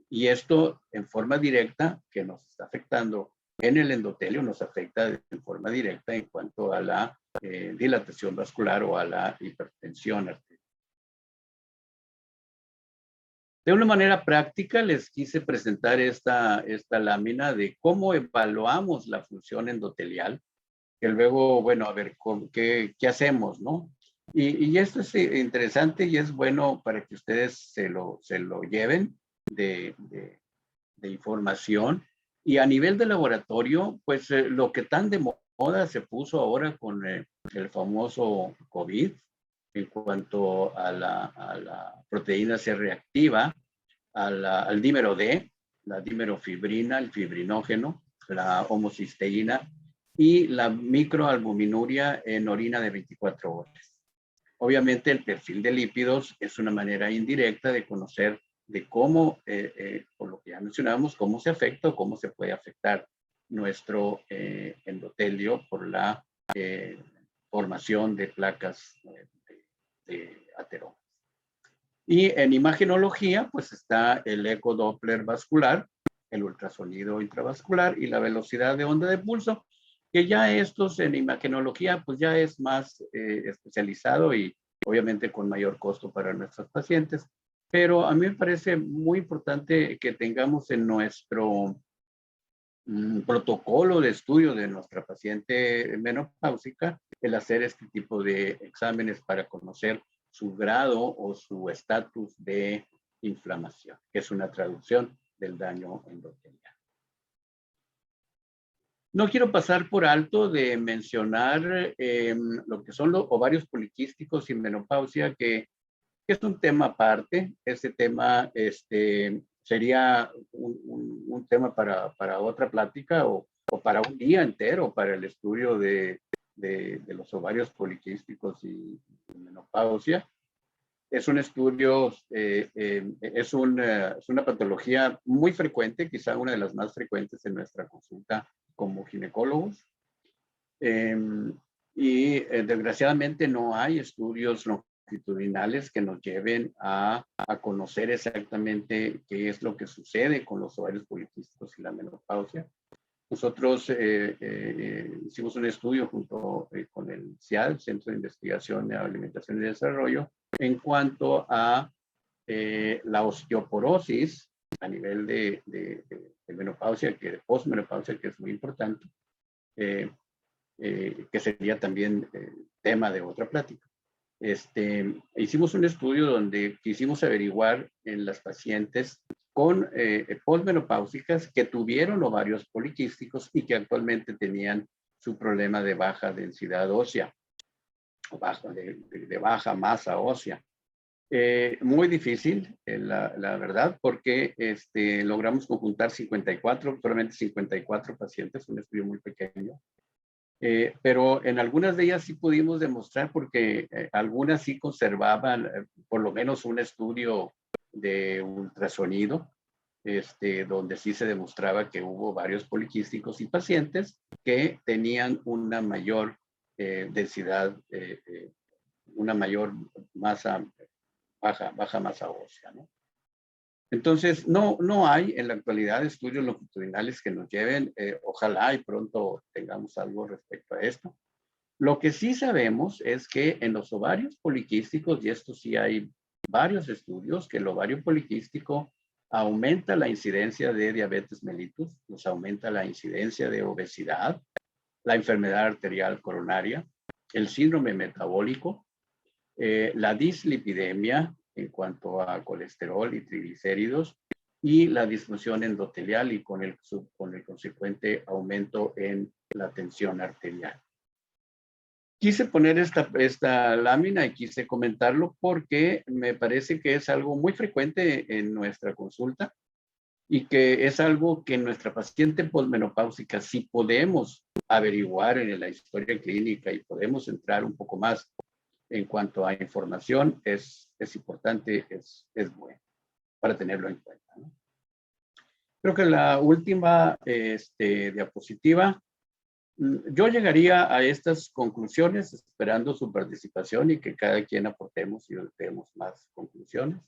Y esto en forma directa, que nos está afectando en el endotelio, nos afecta en forma directa en cuanto a la dilatación vascular o a la hipertensión arterial. De una manera práctica, les quise presentar esta lámina de cómo evaluamos la función endotelial, que luego, bueno, a ver, ¿qué hacemos, no? Y esto es interesante y es bueno para que ustedes se lo lleven de información. Y a nivel de laboratorio, pues lo que tan de moda se puso ahora con el famoso COVID, en cuanto a la proteína C reactiva, al dímero D, la dimerofibrina, el fibrinógeno, la homocisteína y la microalbuminuria en orina de 24 horas. Obviamente el perfil de lípidos es una manera indirecta de conocer de cómo, por lo que ya mencionábamos, cómo se afecta o cómo se puede afectar nuestro endotelio por la formación de placas de ateromas. Y en imagenología, pues está el ecodoppler vascular, el ultrasonido intravascular y la velocidad de onda de pulso, que ya estos en imagenología, pues ya es más especializado y obviamente con mayor costo para nuestros pacientes. Pero a mí me parece muy importante que tengamos en nuestro protocolo de estudio de nuestra paciente menopáusica el hacer este tipo de exámenes para conocer su grado o su estatus de inflamación, que es una traducción del daño endotelial. No quiero pasar por alto de mencionar lo que son los ovarios poliquísticos y menopausia, que es un tema aparte. Este tema sería un tema para otra plática o para un día entero, para el estudio de los ovarios poliquísticos y menopausia. Es un estudio, es una patología muy frecuente, quizá una de las más frecuentes en nuestra consulta como ginecólogos. Desgraciadamente no hay estudios longitudinales que nos lleven a conocer exactamente qué es lo que sucede con los ovarios poliquísticos y la menopausia. Nosotros hicimos un estudio junto con el CIAD, Centro de Investigación de Alimentación y Desarrollo, en cuanto a la osteoporosis a nivel de menopausia, de postmenopausia, que es muy importante, que sería también tema de otra plática. Hicimos un estudio donde quisimos averiguar en las pacientes con posmenopáusicas que tuvieron ovarios poliquísticos y que actualmente tenían su problema de baja densidad ósea, o de baja masa ósea. Muy difícil, la verdad, porque logramos conjuntar 54, solamente 54 pacientes, un estudio muy pequeño. Pero en algunas de ellas sí pudimos demostrar, porque algunas sí conservaban por lo menos un estudio de ultrasonido, donde sí se demostraba que hubo varios poliquísticos y pacientes que tenían una mayor densidad, una mayor masa, baja masa ósea, ¿no? Entonces, no hay en la actualidad estudios longitudinales que nos lleven, ojalá y pronto tengamos algo respecto a esto. Lo que sí sabemos es que en los ovarios poliquísticos, y esto sí hay varios estudios, que el ovario poliquístico aumenta la incidencia de diabetes mellitus, nos aumenta la incidencia de obesidad, la enfermedad arterial coronaria, el síndrome metabólico, la dislipidemia en cuanto a colesterol y triglicéridos, y la disfunción endotelial y con el consecuente aumento en la tensión arterial. Quise poner esta lámina y quise comentarlo porque me parece que es algo muy frecuente en nuestra consulta y que es algo que en nuestra paciente posmenopáusica, si podemos averiguar en la historia clínica y podemos entrar un poco más en cuanto a información, es importante, es bueno para tenerlo en cuenta, ¿no? Creo que la última diapositiva, yo llegaría a estas conclusiones esperando su participación y que cada quien aportemos y demos más conclusiones.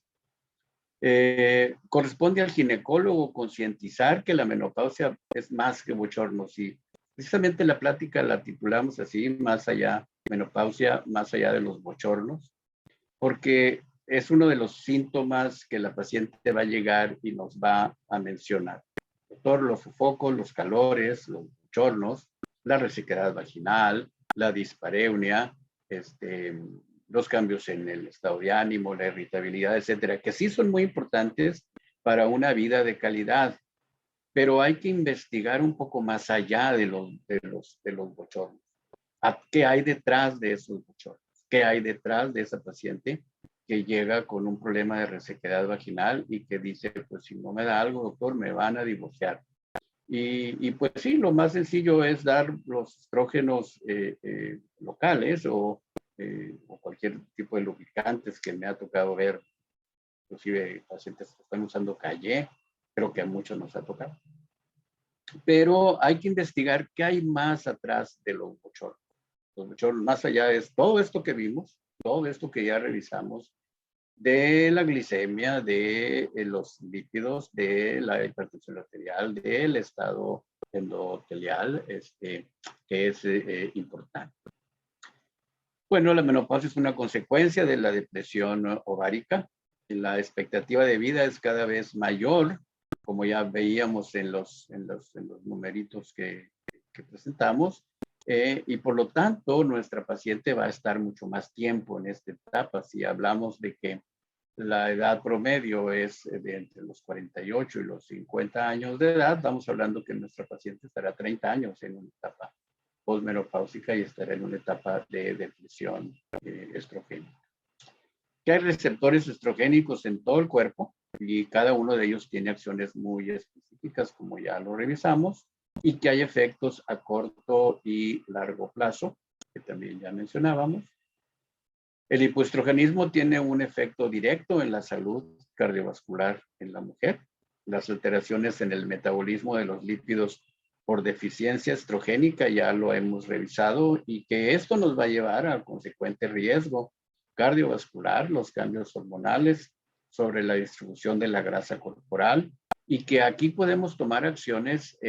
Corresponde al ginecólogo concientizar que la menopausia es más que bochornos, y precisamente la plática la titulamos así, más allá, menopausia más allá de los bochornos, porque es uno de los síntomas que la paciente va a llegar y nos va a mencionar. Doctor, los sofocos, los calores, los bochornos, la resequedad vaginal, la dispareunia, los cambios en el estado de ánimo, la irritabilidad, etcétera, que sí son muy importantes para una vida de calidad, pero hay que investigar un poco más allá de los bochornos. ¿Qué hay detrás de esos bochornos? ¿Qué hay detrás de esa paciente que llega con un problema de resequedad vaginal y que dice, pues si no me da algo, doctor, me van a divorciar? Y pues sí, lo más sencillo es dar los estrógenos locales o cualquier tipo de lubricantes que me ha tocado ver, inclusive pacientes que están usando Calle, creo que a muchos nos ha tocado. Pero hay que investigar qué hay más atrás de los bochornos. Los bochornos, más allá es todo esto que vimos, todo esto que ya revisamos, de la glicemia, de los lípidos, de la hipertensión arterial, del estado endotelial, que es importante. Bueno, la menopausia es una consecuencia de la depresión ovárica. La expectativa de vida es cada vez mayor, como ya veíamos en los numeritos que presentamos, y por lo tanto nuestra paciente va a estar mucho más tiempo en esta etapa. Si hablamos de que la edad promedio es de entre los 48 y los 50 años de edad, estamos hablando que nuestra paciente estará 30 años en una etapa posmenopáusica y estará en una etapa de depresión estrogénica. Que hay receptores estrogénicos en todo el cuerpo y cada uno de ellos tiene acciones muy específicas, como ya lo revisamos, y que hay efectos a corto y largo plazo, que también ya mencionábamos. El hipoestrogenismo tiene un efecto directo en la salud cardiovascular en la mujer. Las alteraciones en el metabolismo de los lípidos por deficiencia estrogénica ya lo hemos revisado, y que esto nos va a llevar al consecuente riesgo cardiovascular, los cambios hormonales sobre la distribución de la grasa corporal, y que aquí podemos tomar acciones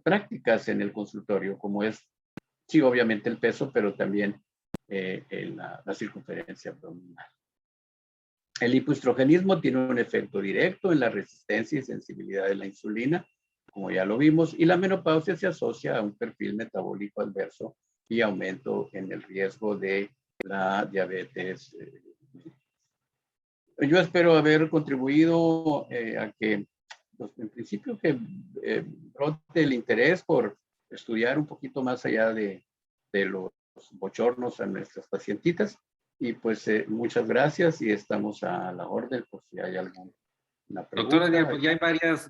prácticas en el consultorio, como es, sí, obviamente el peso, pero también en la circunferencia abdominal. El hipoestrogenismo tiene un efecto directo en la resistencia y sensibilidad de la insulina, como ya lo vimos, y la menopausia se asocia a un perfil metabólico adverso y aumento en el riesgo de la diabetes. Yo espero haber contribuido a que, pues, en principio, que brote el interés por estudiar un poquito más allá de los bochornos a nuestras pacientitas. Y pues muchas gracias y estamos a la orden por si hay alguna Doctora Díaz, pregunta. pues ya hay varias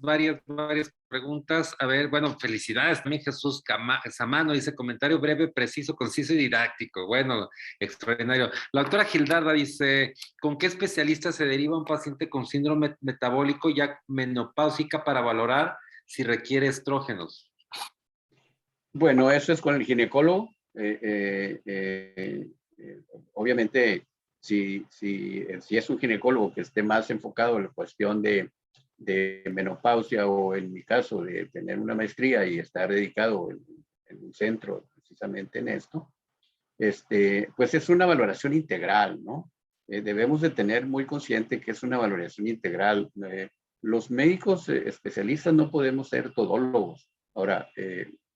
preguntas. A ver, bueno, felicidades también Jesús Samano, dice comentario breve, preciso, conciso y didáctico. Bueno, extraordinario. La doctora Gildarda dice, ¿con qué especialista se deriva un paciente con síndrome metabólico ya menopáusica para valorar si requiere estrógenos? Bueno, eso es con el ginecólogo. Obviamente, si es un ginecólogo que esté más enfocado en la cuestión de menopausia o en mi caso de tener una maestría y estar dedicado en un centro precisamente en esto, pues es una valoración integral, ¿no? Debemos de tener muy consciente que es una valoración integral. Los médicos especialistas no podemos ser todólogos. Ahora,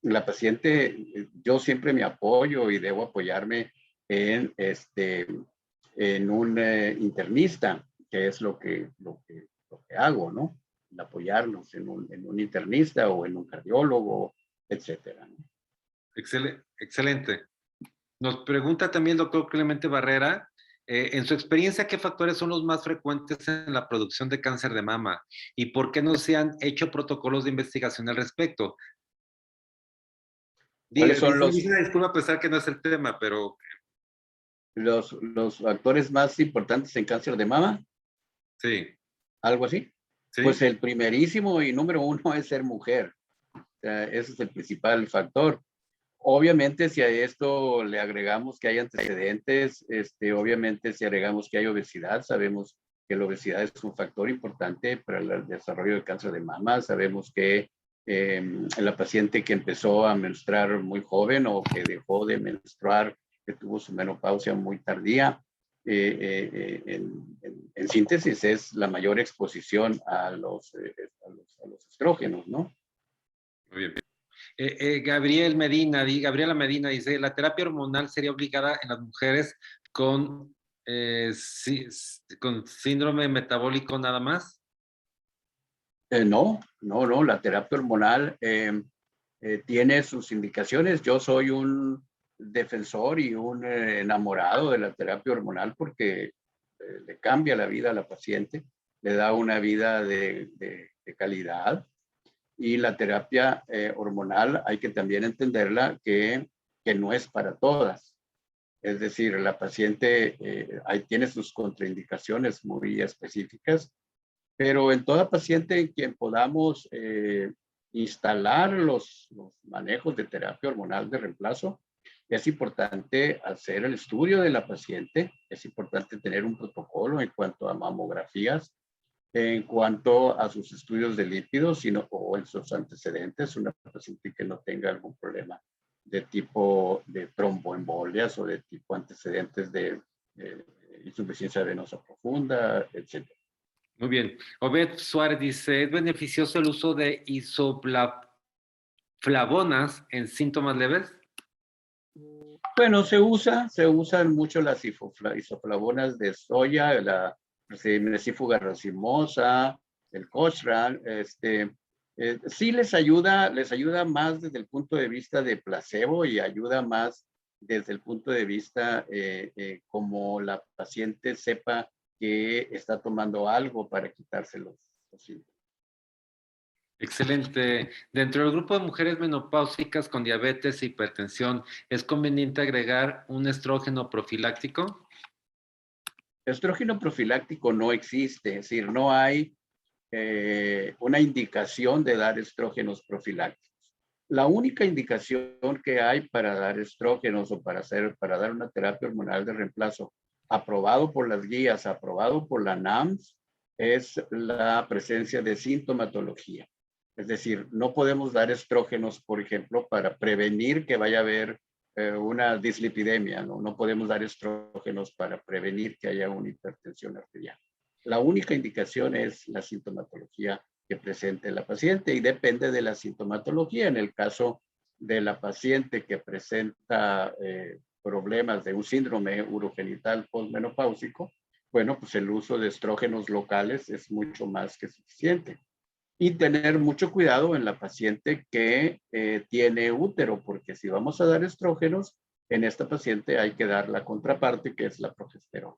la paciente, yo siempre me apoyo y debo apoyarme en un internista, que es lo que hago, ¿no? En apoyarnos en un internista o en un cardiólogo, etcétera, ¿no? Excelente. Nos pregunta también el doctor Clemente Barrera, en su experiencia, ¿qué factores son los más frecuentes en la producción de cáncer de mama? ¿Y por qué no se han hecho protocolos de investigación al respecto? ¿Cuáles son Dice una disculpa a pesar que no es el tema, pero los factores más importantes en cáncer de mama? sí, ¿Algo así? Pues sí. el primerísimo y número uno es ser mujer. O sea, ese es el principal factor. Obviamente, si a esto le agregamos que hay antecedentes, obviamente si agregamos que hay obesidad, sabemos que la obesidad es un factor importante para el desarrollo del cáncer de mama. Sabemos que la paciente que empezó a menstruar muy joven o que dejó de menstruar, que tuvo su menopausia muy tardía, en síntesis es la mayor exposición a los estrógenos, ¿no? Muy bien. Gabriela Medina dice, ¿la terapia hormonal sería obligada en las mujeres con, con síndrome metabólico nada más? No, la terapia hormonal tiene sus indicaciones. Yo soy un defensor y un enamorado de la terapia hormonal porque le cambia la vida a la paciente, le da una vida de calidad. Y la terapia hormonal hay que también entenderla que no es para todas. Es decir, la paciente ahí tiene sus contraindicaciones muy específicas, pero en toda paciente en quien podamos instalar los manejos de terapia hormonal de reemplazo, es importante hacer el estudio de la paciente, es importante tener un protocolo en cuanto a mamografías, en cuanto a sus estudios de lípidos o en sus antecedentes, una paciente que no tenga algún problema de tipo de tromboembolias o de tipo antecedentes de insuficiencia venosa profunda, etc. Muy bien. Obed Suárez dice, ¿es beneficioso el uso de isoflavonas en síntomas leves? Bueno, se usan mucho las isoflavonas de soya, la Mesifuga racemosa, el Cochran, sí les ayuda más desde el punto de vista de placebo y ayuda más desde el punto de vista como la paciente sepa que está tomando algo para quitarse los síntomas. Excelente. Dentro del grupo de mujeres menopáusicas con diabetes e hipertensión, ¿es conveniente agregar un estrógeno profiláctico? Estrógeno profiláctico no existe, es decir, no hay una indicación de dar estrógenos profilácticos. La única indicación que hay para dar estrógenos o para dar una terapia hormonal de reemplazo aprobado por las guías, aprobado por la NAMS, es la presencia de sintomatología. Es decir, no podemos dar estrógenos, por ejemplo, para prevenir que vaya a haber una dislipidemia, ¿no? No podemos dar estrógenos para prevenir que haya una hipertensión arterial. La única indicación es la sintomatología que presente la paciente y depende de la sintomatología. En el caso de la paciente que presenta problemas de un síndrome urogenital postmenopáusico, Bueno, pues el uso de estrógenos locales es mucho más que suficiente. Y tener mucho cuidado en la paciente que tiene útero, porque si vamos a dar estrógenos, en esta paciente hay que dar la contraparte, que es la progesterona.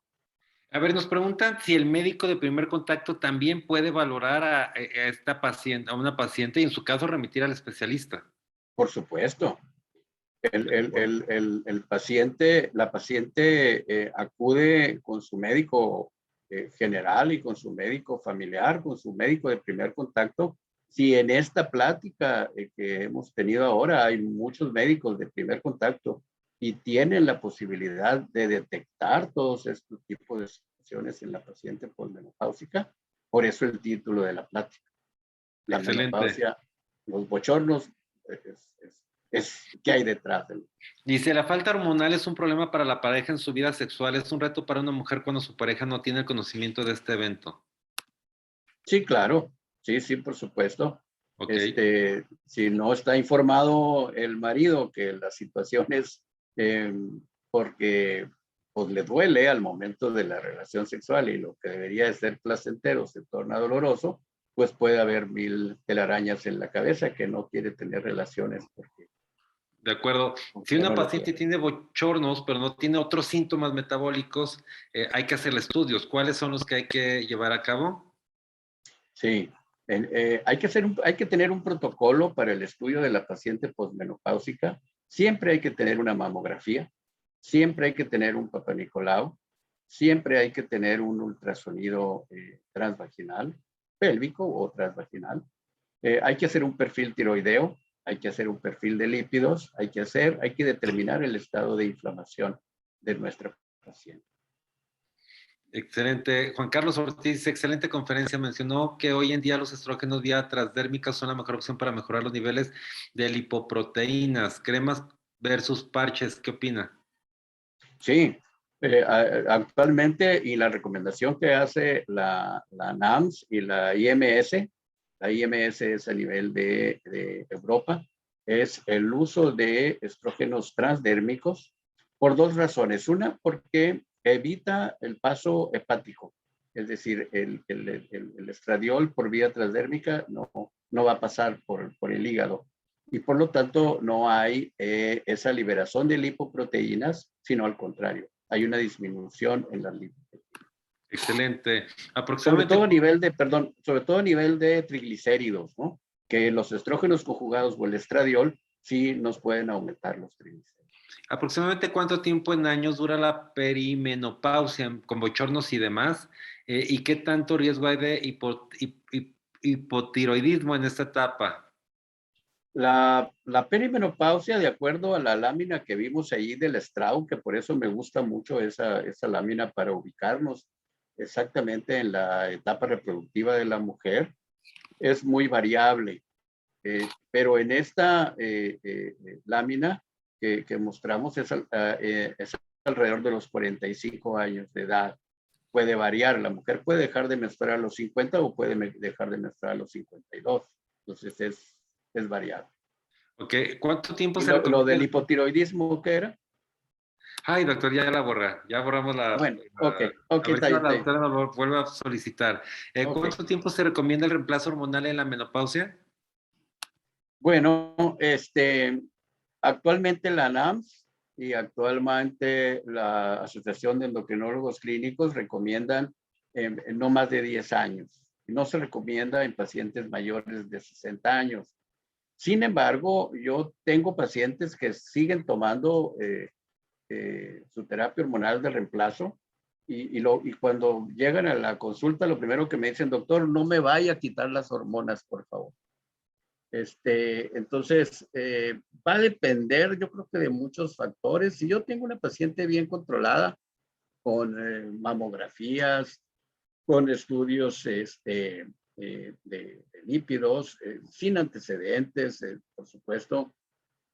A ver, nos preguntan si el médico de primer contacto también puede valorar a esta paciente, a una paciente y en su caso remitir al especialista. Por supuesto, De acuerdo. el paciente, la paciente acude con su médico general y con su médico familiar, con su médico de primer contacto. Si en esta plática que hemos tenido ahora hay muchos médicos de primer contacto y tienen la posibilidad de detectar todos estos tipos de situaciones en la paciente posmenopáusica, por eso el título de la plática. La Excelente. menopausia, los bochornos, ¿qué hay detrás de él? Dice, la falta hormonal es un problema para la pareja en su vida sexual, es un reto para una mujer cuando su pareja no tiene el conocimiento de este evento. Sí, claro. Sí, sí, por supuesto. Ok, Si no está informado el marido que la situación es eh, porque pues, le duele al momento de la relación sexual y lo que debería de ser placentero se torna doloroso, pues puede haber mil telarañas en la cabeza que no quiere tener relaciones de acuerdo. Si porque una no lo paciente quiere. tiene bochornos, pero no tiene otros síntomas metabólicos, hay que hacerle estudios. ¿Cuáles son los que hay que llevar a cabo? Sí, hay que tener un protocolo para el estudio de la paciente posmenopáusica. Siempre hay que tener una mamografía, siempre hay que tener un Papa Nicolau, siempre hay que tener un ultrasonido transvaginal, pélvico o transvaginal. Hay que hacer un perfil tiroideo, hay que hacer un perfil de lípidos, hay que determinar el estado de inflamación de nuestra paciente. Excelente. Juan Carlos Ortiz, excelente conferencia. Mencionó que hoy en día los estrógenos vía transdérmica son la mejor opción para mejorar los niveles de lipoproteínas, cremas versus parches. ¿Qué opina? Sí, actualmente y la recomendación que hace la NAMS y la IMS es a nivel de Europa, es el uso de estrógenos transdérmicos por dos razones. Una, porque evita el paso hepático, es decir, el estradiol por vía transdérmica no va a pasar por el hígado y por lo tanto no hay esa liberación de lipoproteínas, sino al contrario, hay una disminución en las lipoproteínas. Excelente. Sobre todo Aproximadamente, a nivel de, perdón, sobre todo a nivel de triglicéridos, ¿no? Que los estrógenos conjugados o el estradiol sí nos pueden aumentar los triglicéridos. aproximadamente cuánto tiempo en años dura la perimenopausia con bochornos y demás, y qué tanto riesgo hay de hipotiroidismo en esta etapa. La perimenopausia, de acuerdo a la lámina que vimos ahí del Strauss, que por eso me gusta mucho esa lámina para ubicarnos exactamente en la etapa reproductiva de la mujer, es muy variable. Pero en esta lámina que mostramos es alrededor de los 45 años de edad. Puede variar. La mujer puede dejar de menstruar a los 50 o puede dejar de menstruar a los 52. Entonces es variable. Ok, ¿cuánto tiempo ¿Y se lo del recomienda? hipotiroidismo qué era? Ay, doctor, ya la borra, ya borramos Bueno, ok, ok, a ver está si bien, la está bien. doctora nos lo vuelve a solicitar. Ok. ¿Cuánto tiempo se recomienda el reemplazo hormonal en la menopausia? Bueno, actualmente la NAMS y actualmente la Asociación de Endocrinólogos Clínicos recomiendan no más de 10 años. No se recomienda en pacientes mayores de 60 años. Sin embargo, yo tengo pacientes que siguen tomando su terapia hormonal de reemplazo y cuando llegan a la consulta, lo primero que me dicen, doctor, no me vaya a quitar las hormonas, por favor. Entonces, va a depender, yo creo que de muchos factores. Si yo tengo una paciente bien controlada con mamografías, con estudios de lípidos, sin antecedentes, por supuesto,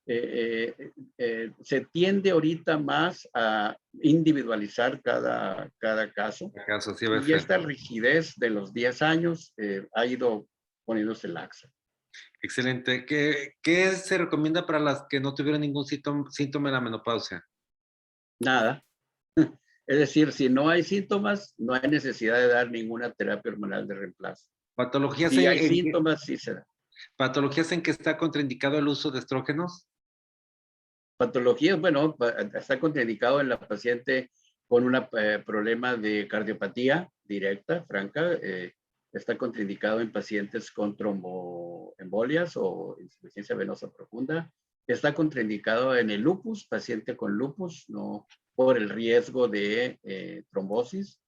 se tiende ahorita más a individualizar cada caso Caso, sí va a y ser. esta rigidez de los 10 años ha ido poniéndose laxa. Excelente. ¿Qué se recomienda para las que no tuvieron ningún síntoma de la menopausia? Nada. Es decir, si no hay síntomas, no hay necesidad de dar ninguna terapia hormonal de reemplazo. ¿Patologías Si hay en síntomas, sí se da. patologías en que está contraindicado el uso de estrógenos? Patologías, bueno, está contraindicado en la paciente con un problema de cardiopatía directa, franca. Está contraindicado en pacientes con tromboembolias o insuficiencia venosa profunda. Está contraindicado en el lupus, paciente con lupus, no por el riesgo de trombosis.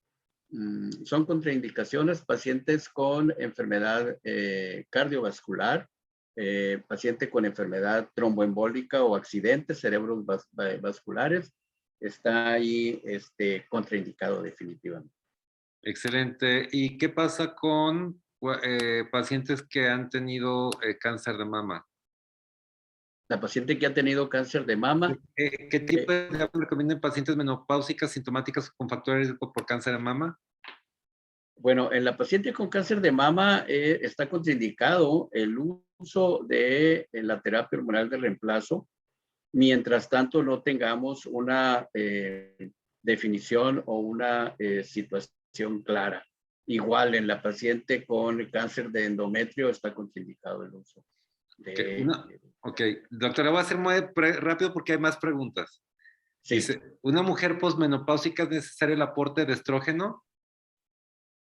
Son contraindicaciones pacientes con enfermedad cardiovascular, paciente con enfermedad tromboembólica o accidentes cerebrovasculares, está ahí contraindicado definitivamente. Excelente. ¿Y qué pasa con pacientes que han tenido cáncer de mama? La paciente que ha tenido cáncer de mama, ¿Qué tipo de terapia recomiendan en pacientes menopáusicas, sintomáticas con factores de riesgo por cáncer de mama? bueno, en la paciente con cáncer de mama está contraindicado el uso de la terapia hormonal de reemplazo. Mientras tanto, no tengamos una definición o una situación clara. Igual en la paciente con cáncer de endometrio está contraindicado el uso de... Ok, doctora, voy a ser muy rápido porque hay más preguntas. Sí, Dice, ¿una mujer posmenopáusica es necesario el aporte de estrógeno?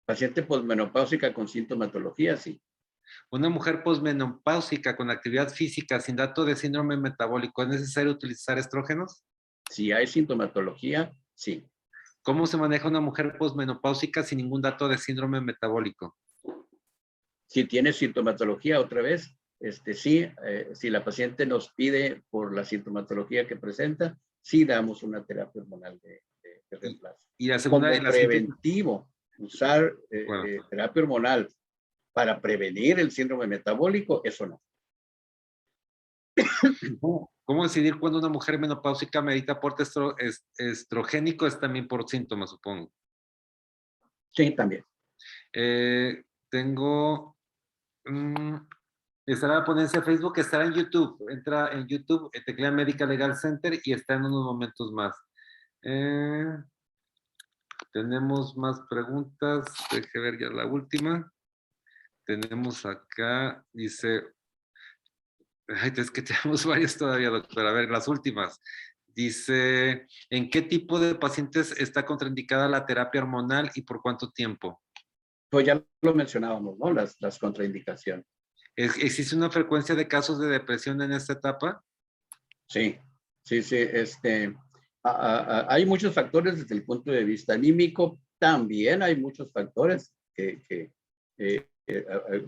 paciente posmenopáusica con sintomatología, sí. ¿Una mujer posmenopáusica con actividad física sin dato de síndrome metabólico es necesario utilizar estrógenos? Si hay sintomatología, sí. ¿Cómo se maneja una mujer posmenopáusica sin ningún dato de síndrome metabólico? Si tiene sintomatología, otra vez, sí, si la paciente nos pide por la sintomatología que presenta, sí damos una terapia hormonal de reemplazo. Y la segunda, Como preventivo, usar bueno, terapia hormonal para prevenir el síndrome metabólico, eso no. ¿cómo decidir cuando una mujer menopáusica medita aporte estrogénico? Es también por síntomas, supongo. Sí, también. Tengo... estará la ponencia de Facebook, estará en YouTube. Entra en YouTube, teclea Medical Legal Center y está en unos momentos más. Tenemos más preguntas. Deje ver ya la última. Tenemos acá, dice, ay, es que tenemos varias todavía, doctora. A ver, las últimas. Dice, ¿en qué tipo de pacientes está contraindicada la terapia hormonal y por cuánto tiempo? Pues ya lo mencionábamos, ¿no? Las contraindicaciones. ¿Existe una frecuencia de casos de depresión en esta etapa? Sí, sí, sí. Hay muchos factores desde el punto de vista anímico. También hay muchos factores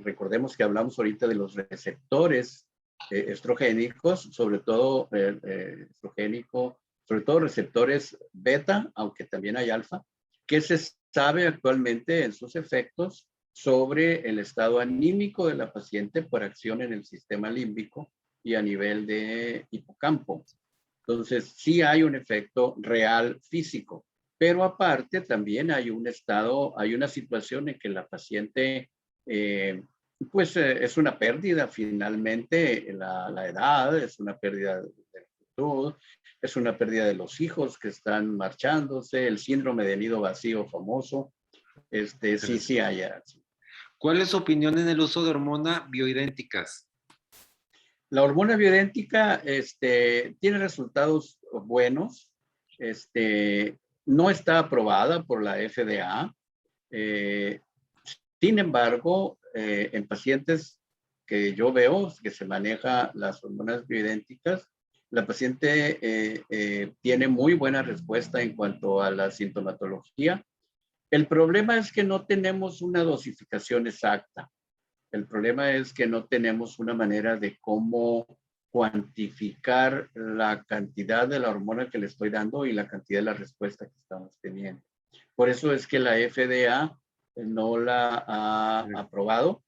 recordemos que hablamos ahorita de los receptores estrogénicos, sobre todo estrogénico, sobre todo receptores beta, aunque también hay alfa, que se sabe actualmente en sus efectos sobre el estado anímico de la paciente por acción en el sistema límbico y a nivel de hipocampo. Entonces, sí hay un efecto real físico, pero aparte también hay un estado, hay una situación en que la paciente, es una pérdida finalmente, la edad, es una pérdida de juventud, es una pérdida de los hijos que están marchándose, el síndrome del nido vacío famoso, sí hay. ¿Cuál es su opinión en el uso de hormonas bioidénticas? La hormona bioidéntica tiene resultados buenos. No está aprobada por la FDA. Sin embargo, en pacientes que yo veo que se maneja las hormonas bioidénticas, la paciente tiene muy buena respuesta en cuanto a la sintomatología. El problema es que no tenemos una dosificación exacta. El problema es que no tenemos una manera de cómo cuantificar la cantidad de la hormona que le estoy dando y la cantidad de la respuesta que estamos teniendo. Por eso es que la FDA no la ha aprobado,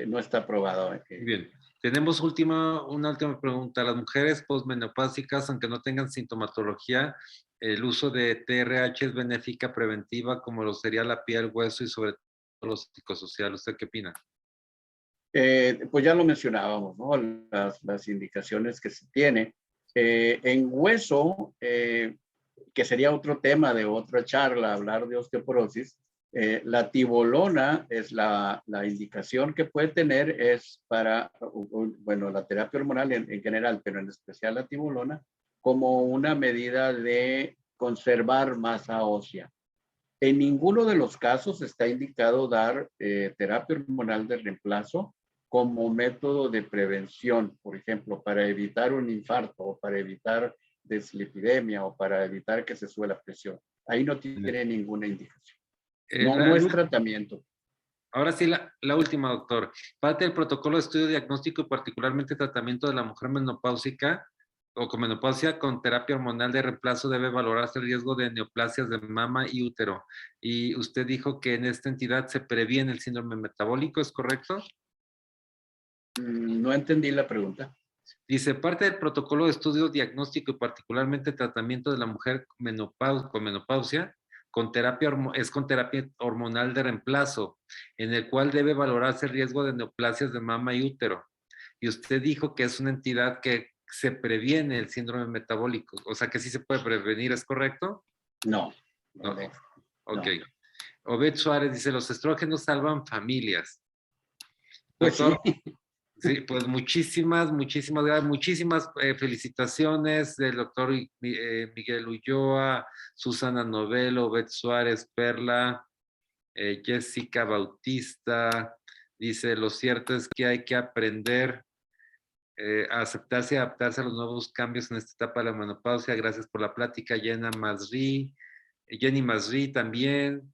no está aprobado. Bien, tenemos una última pregunta. Las mujeres posmenopáusicas, aunque no tengan sintomatología, el uso de TRH es benéfica preventiva, como lo sería la piel, hueso y sobre todo lo psicosocial. ¿Usted qué opina? Pues ya lo mencionábamos, ¿no? Las indicaciones que se tiene. En hueso, que sería otro tema de otra charla, hablar de osteoporosis. La tibolona es la indicación que puede tener es para, bueno, la terapia hormonal en general, pero en especial la tibolona, como una medida de conservar masa ósea. En ninguno de los casos está indicado dar terapia hormonal de reemplazo como método de prevención, por ejemplo, para evitar un infarto o para evitar dislipidemia o para evitar que se suba la presión. Ahí no tiene ninguna indicación. No es tratamiento. Ahora sí, la última, doctor. Parte del protocolo de estudio diagnóstico y particularmente tratamiento de la mujer menopáusica o con menopausia con terapia hormonal de reemplazo debe valorarse el riesgo de neoplasias de mama y útero. Y usted dijo que en esta entidad se previene el síndrome metabólico, ¿es correcto? No entendí la pregunta. Dice, parte del protocolo de estudio diagnóstico y particularmente tratamiento de la mujer con menopausia con terapia hormonal de reemplazo, en el cual debe valorarse el riesgo de neoplasias de mama y útero. Y usted dijo que es una entidad que se previene el síndrome metabólico, o sea que sí se puede prevenir, ¿es correcto? No. Ok. Obed Suárez dice, los estrógenos salvan familias. Pues Doctor, sí. Sí, pues muchísimas gracias, muchísimas felicitaciones del doctor Miguel Ulloa, Susana Novelo, Beth Suárez, Perla, Jessica Bautista. Dice, lo cierto es que hay que aprender a aceptarse y adaptarse a los nuevos cambios en esta etapa de la menopausia. Gracias por la plática, Jenny Masri también.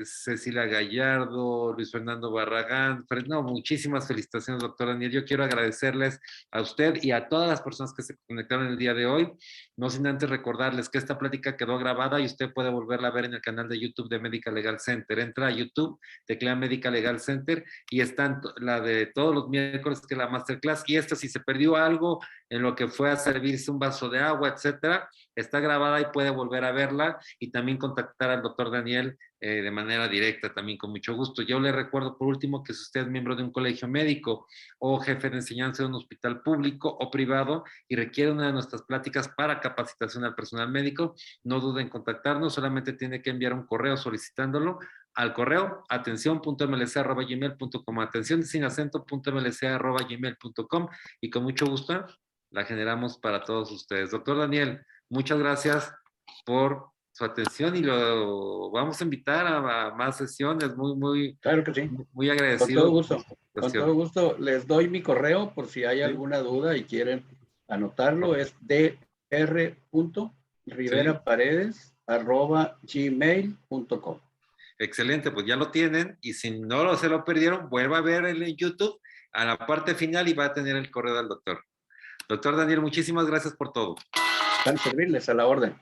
Cecilia Gallardo, Luis Fernando Barragán. No, muchísimas felicitaciones, doctor Daniel. Yo quiero agradecerles a usted y a todas las personas que se conectaron el día de hoy. No sin antes recordarles que esta plática quedó grabada y usted puede volverla a ver en el canal de YouTube de Medical Legal Center. Entra a YouTube, teclea Medical Legal Center y está la de todos los miércoles, que es la Masterclass. Y esta, si se perdió algo en lo que fue a servirse un vaso de agua, etcétera, está grabada y puede volver a verla y también contactar al doctor Daniel de manera directa, también con mucho gusto. Yo le recuerdo por último que si usted es miembro de un colegio médico o jefe de enseñanza de un hospital público o privado y requiere una de nuestras pláticas para capacitación al personal médico, no dude en contactarnos, solamente tiene que enviar un correo solicitándolo al correo atención.mlc@gmail.com, atención sin acento.mlc@gmail.com, y con mucho gusto la generamos para todos ustedes. Doctor Daniel, muchas gracias por su atención y lo vamos a invitar a más sesiones. Claro que sí. Muy agradecido. Con todo gusto. Les doy mi correo por si hay alguna duda y quieren anotarlo. Es dr.riveraparedes@gmail.com. Excelente, pues ya lo tienen y si no se lo perdieron, vuelva a ver en YouTube a la parte final y va a tener el correo del doctor. Doctor Daniel, muchísimas gracias por todo. Para servirles, a la orden.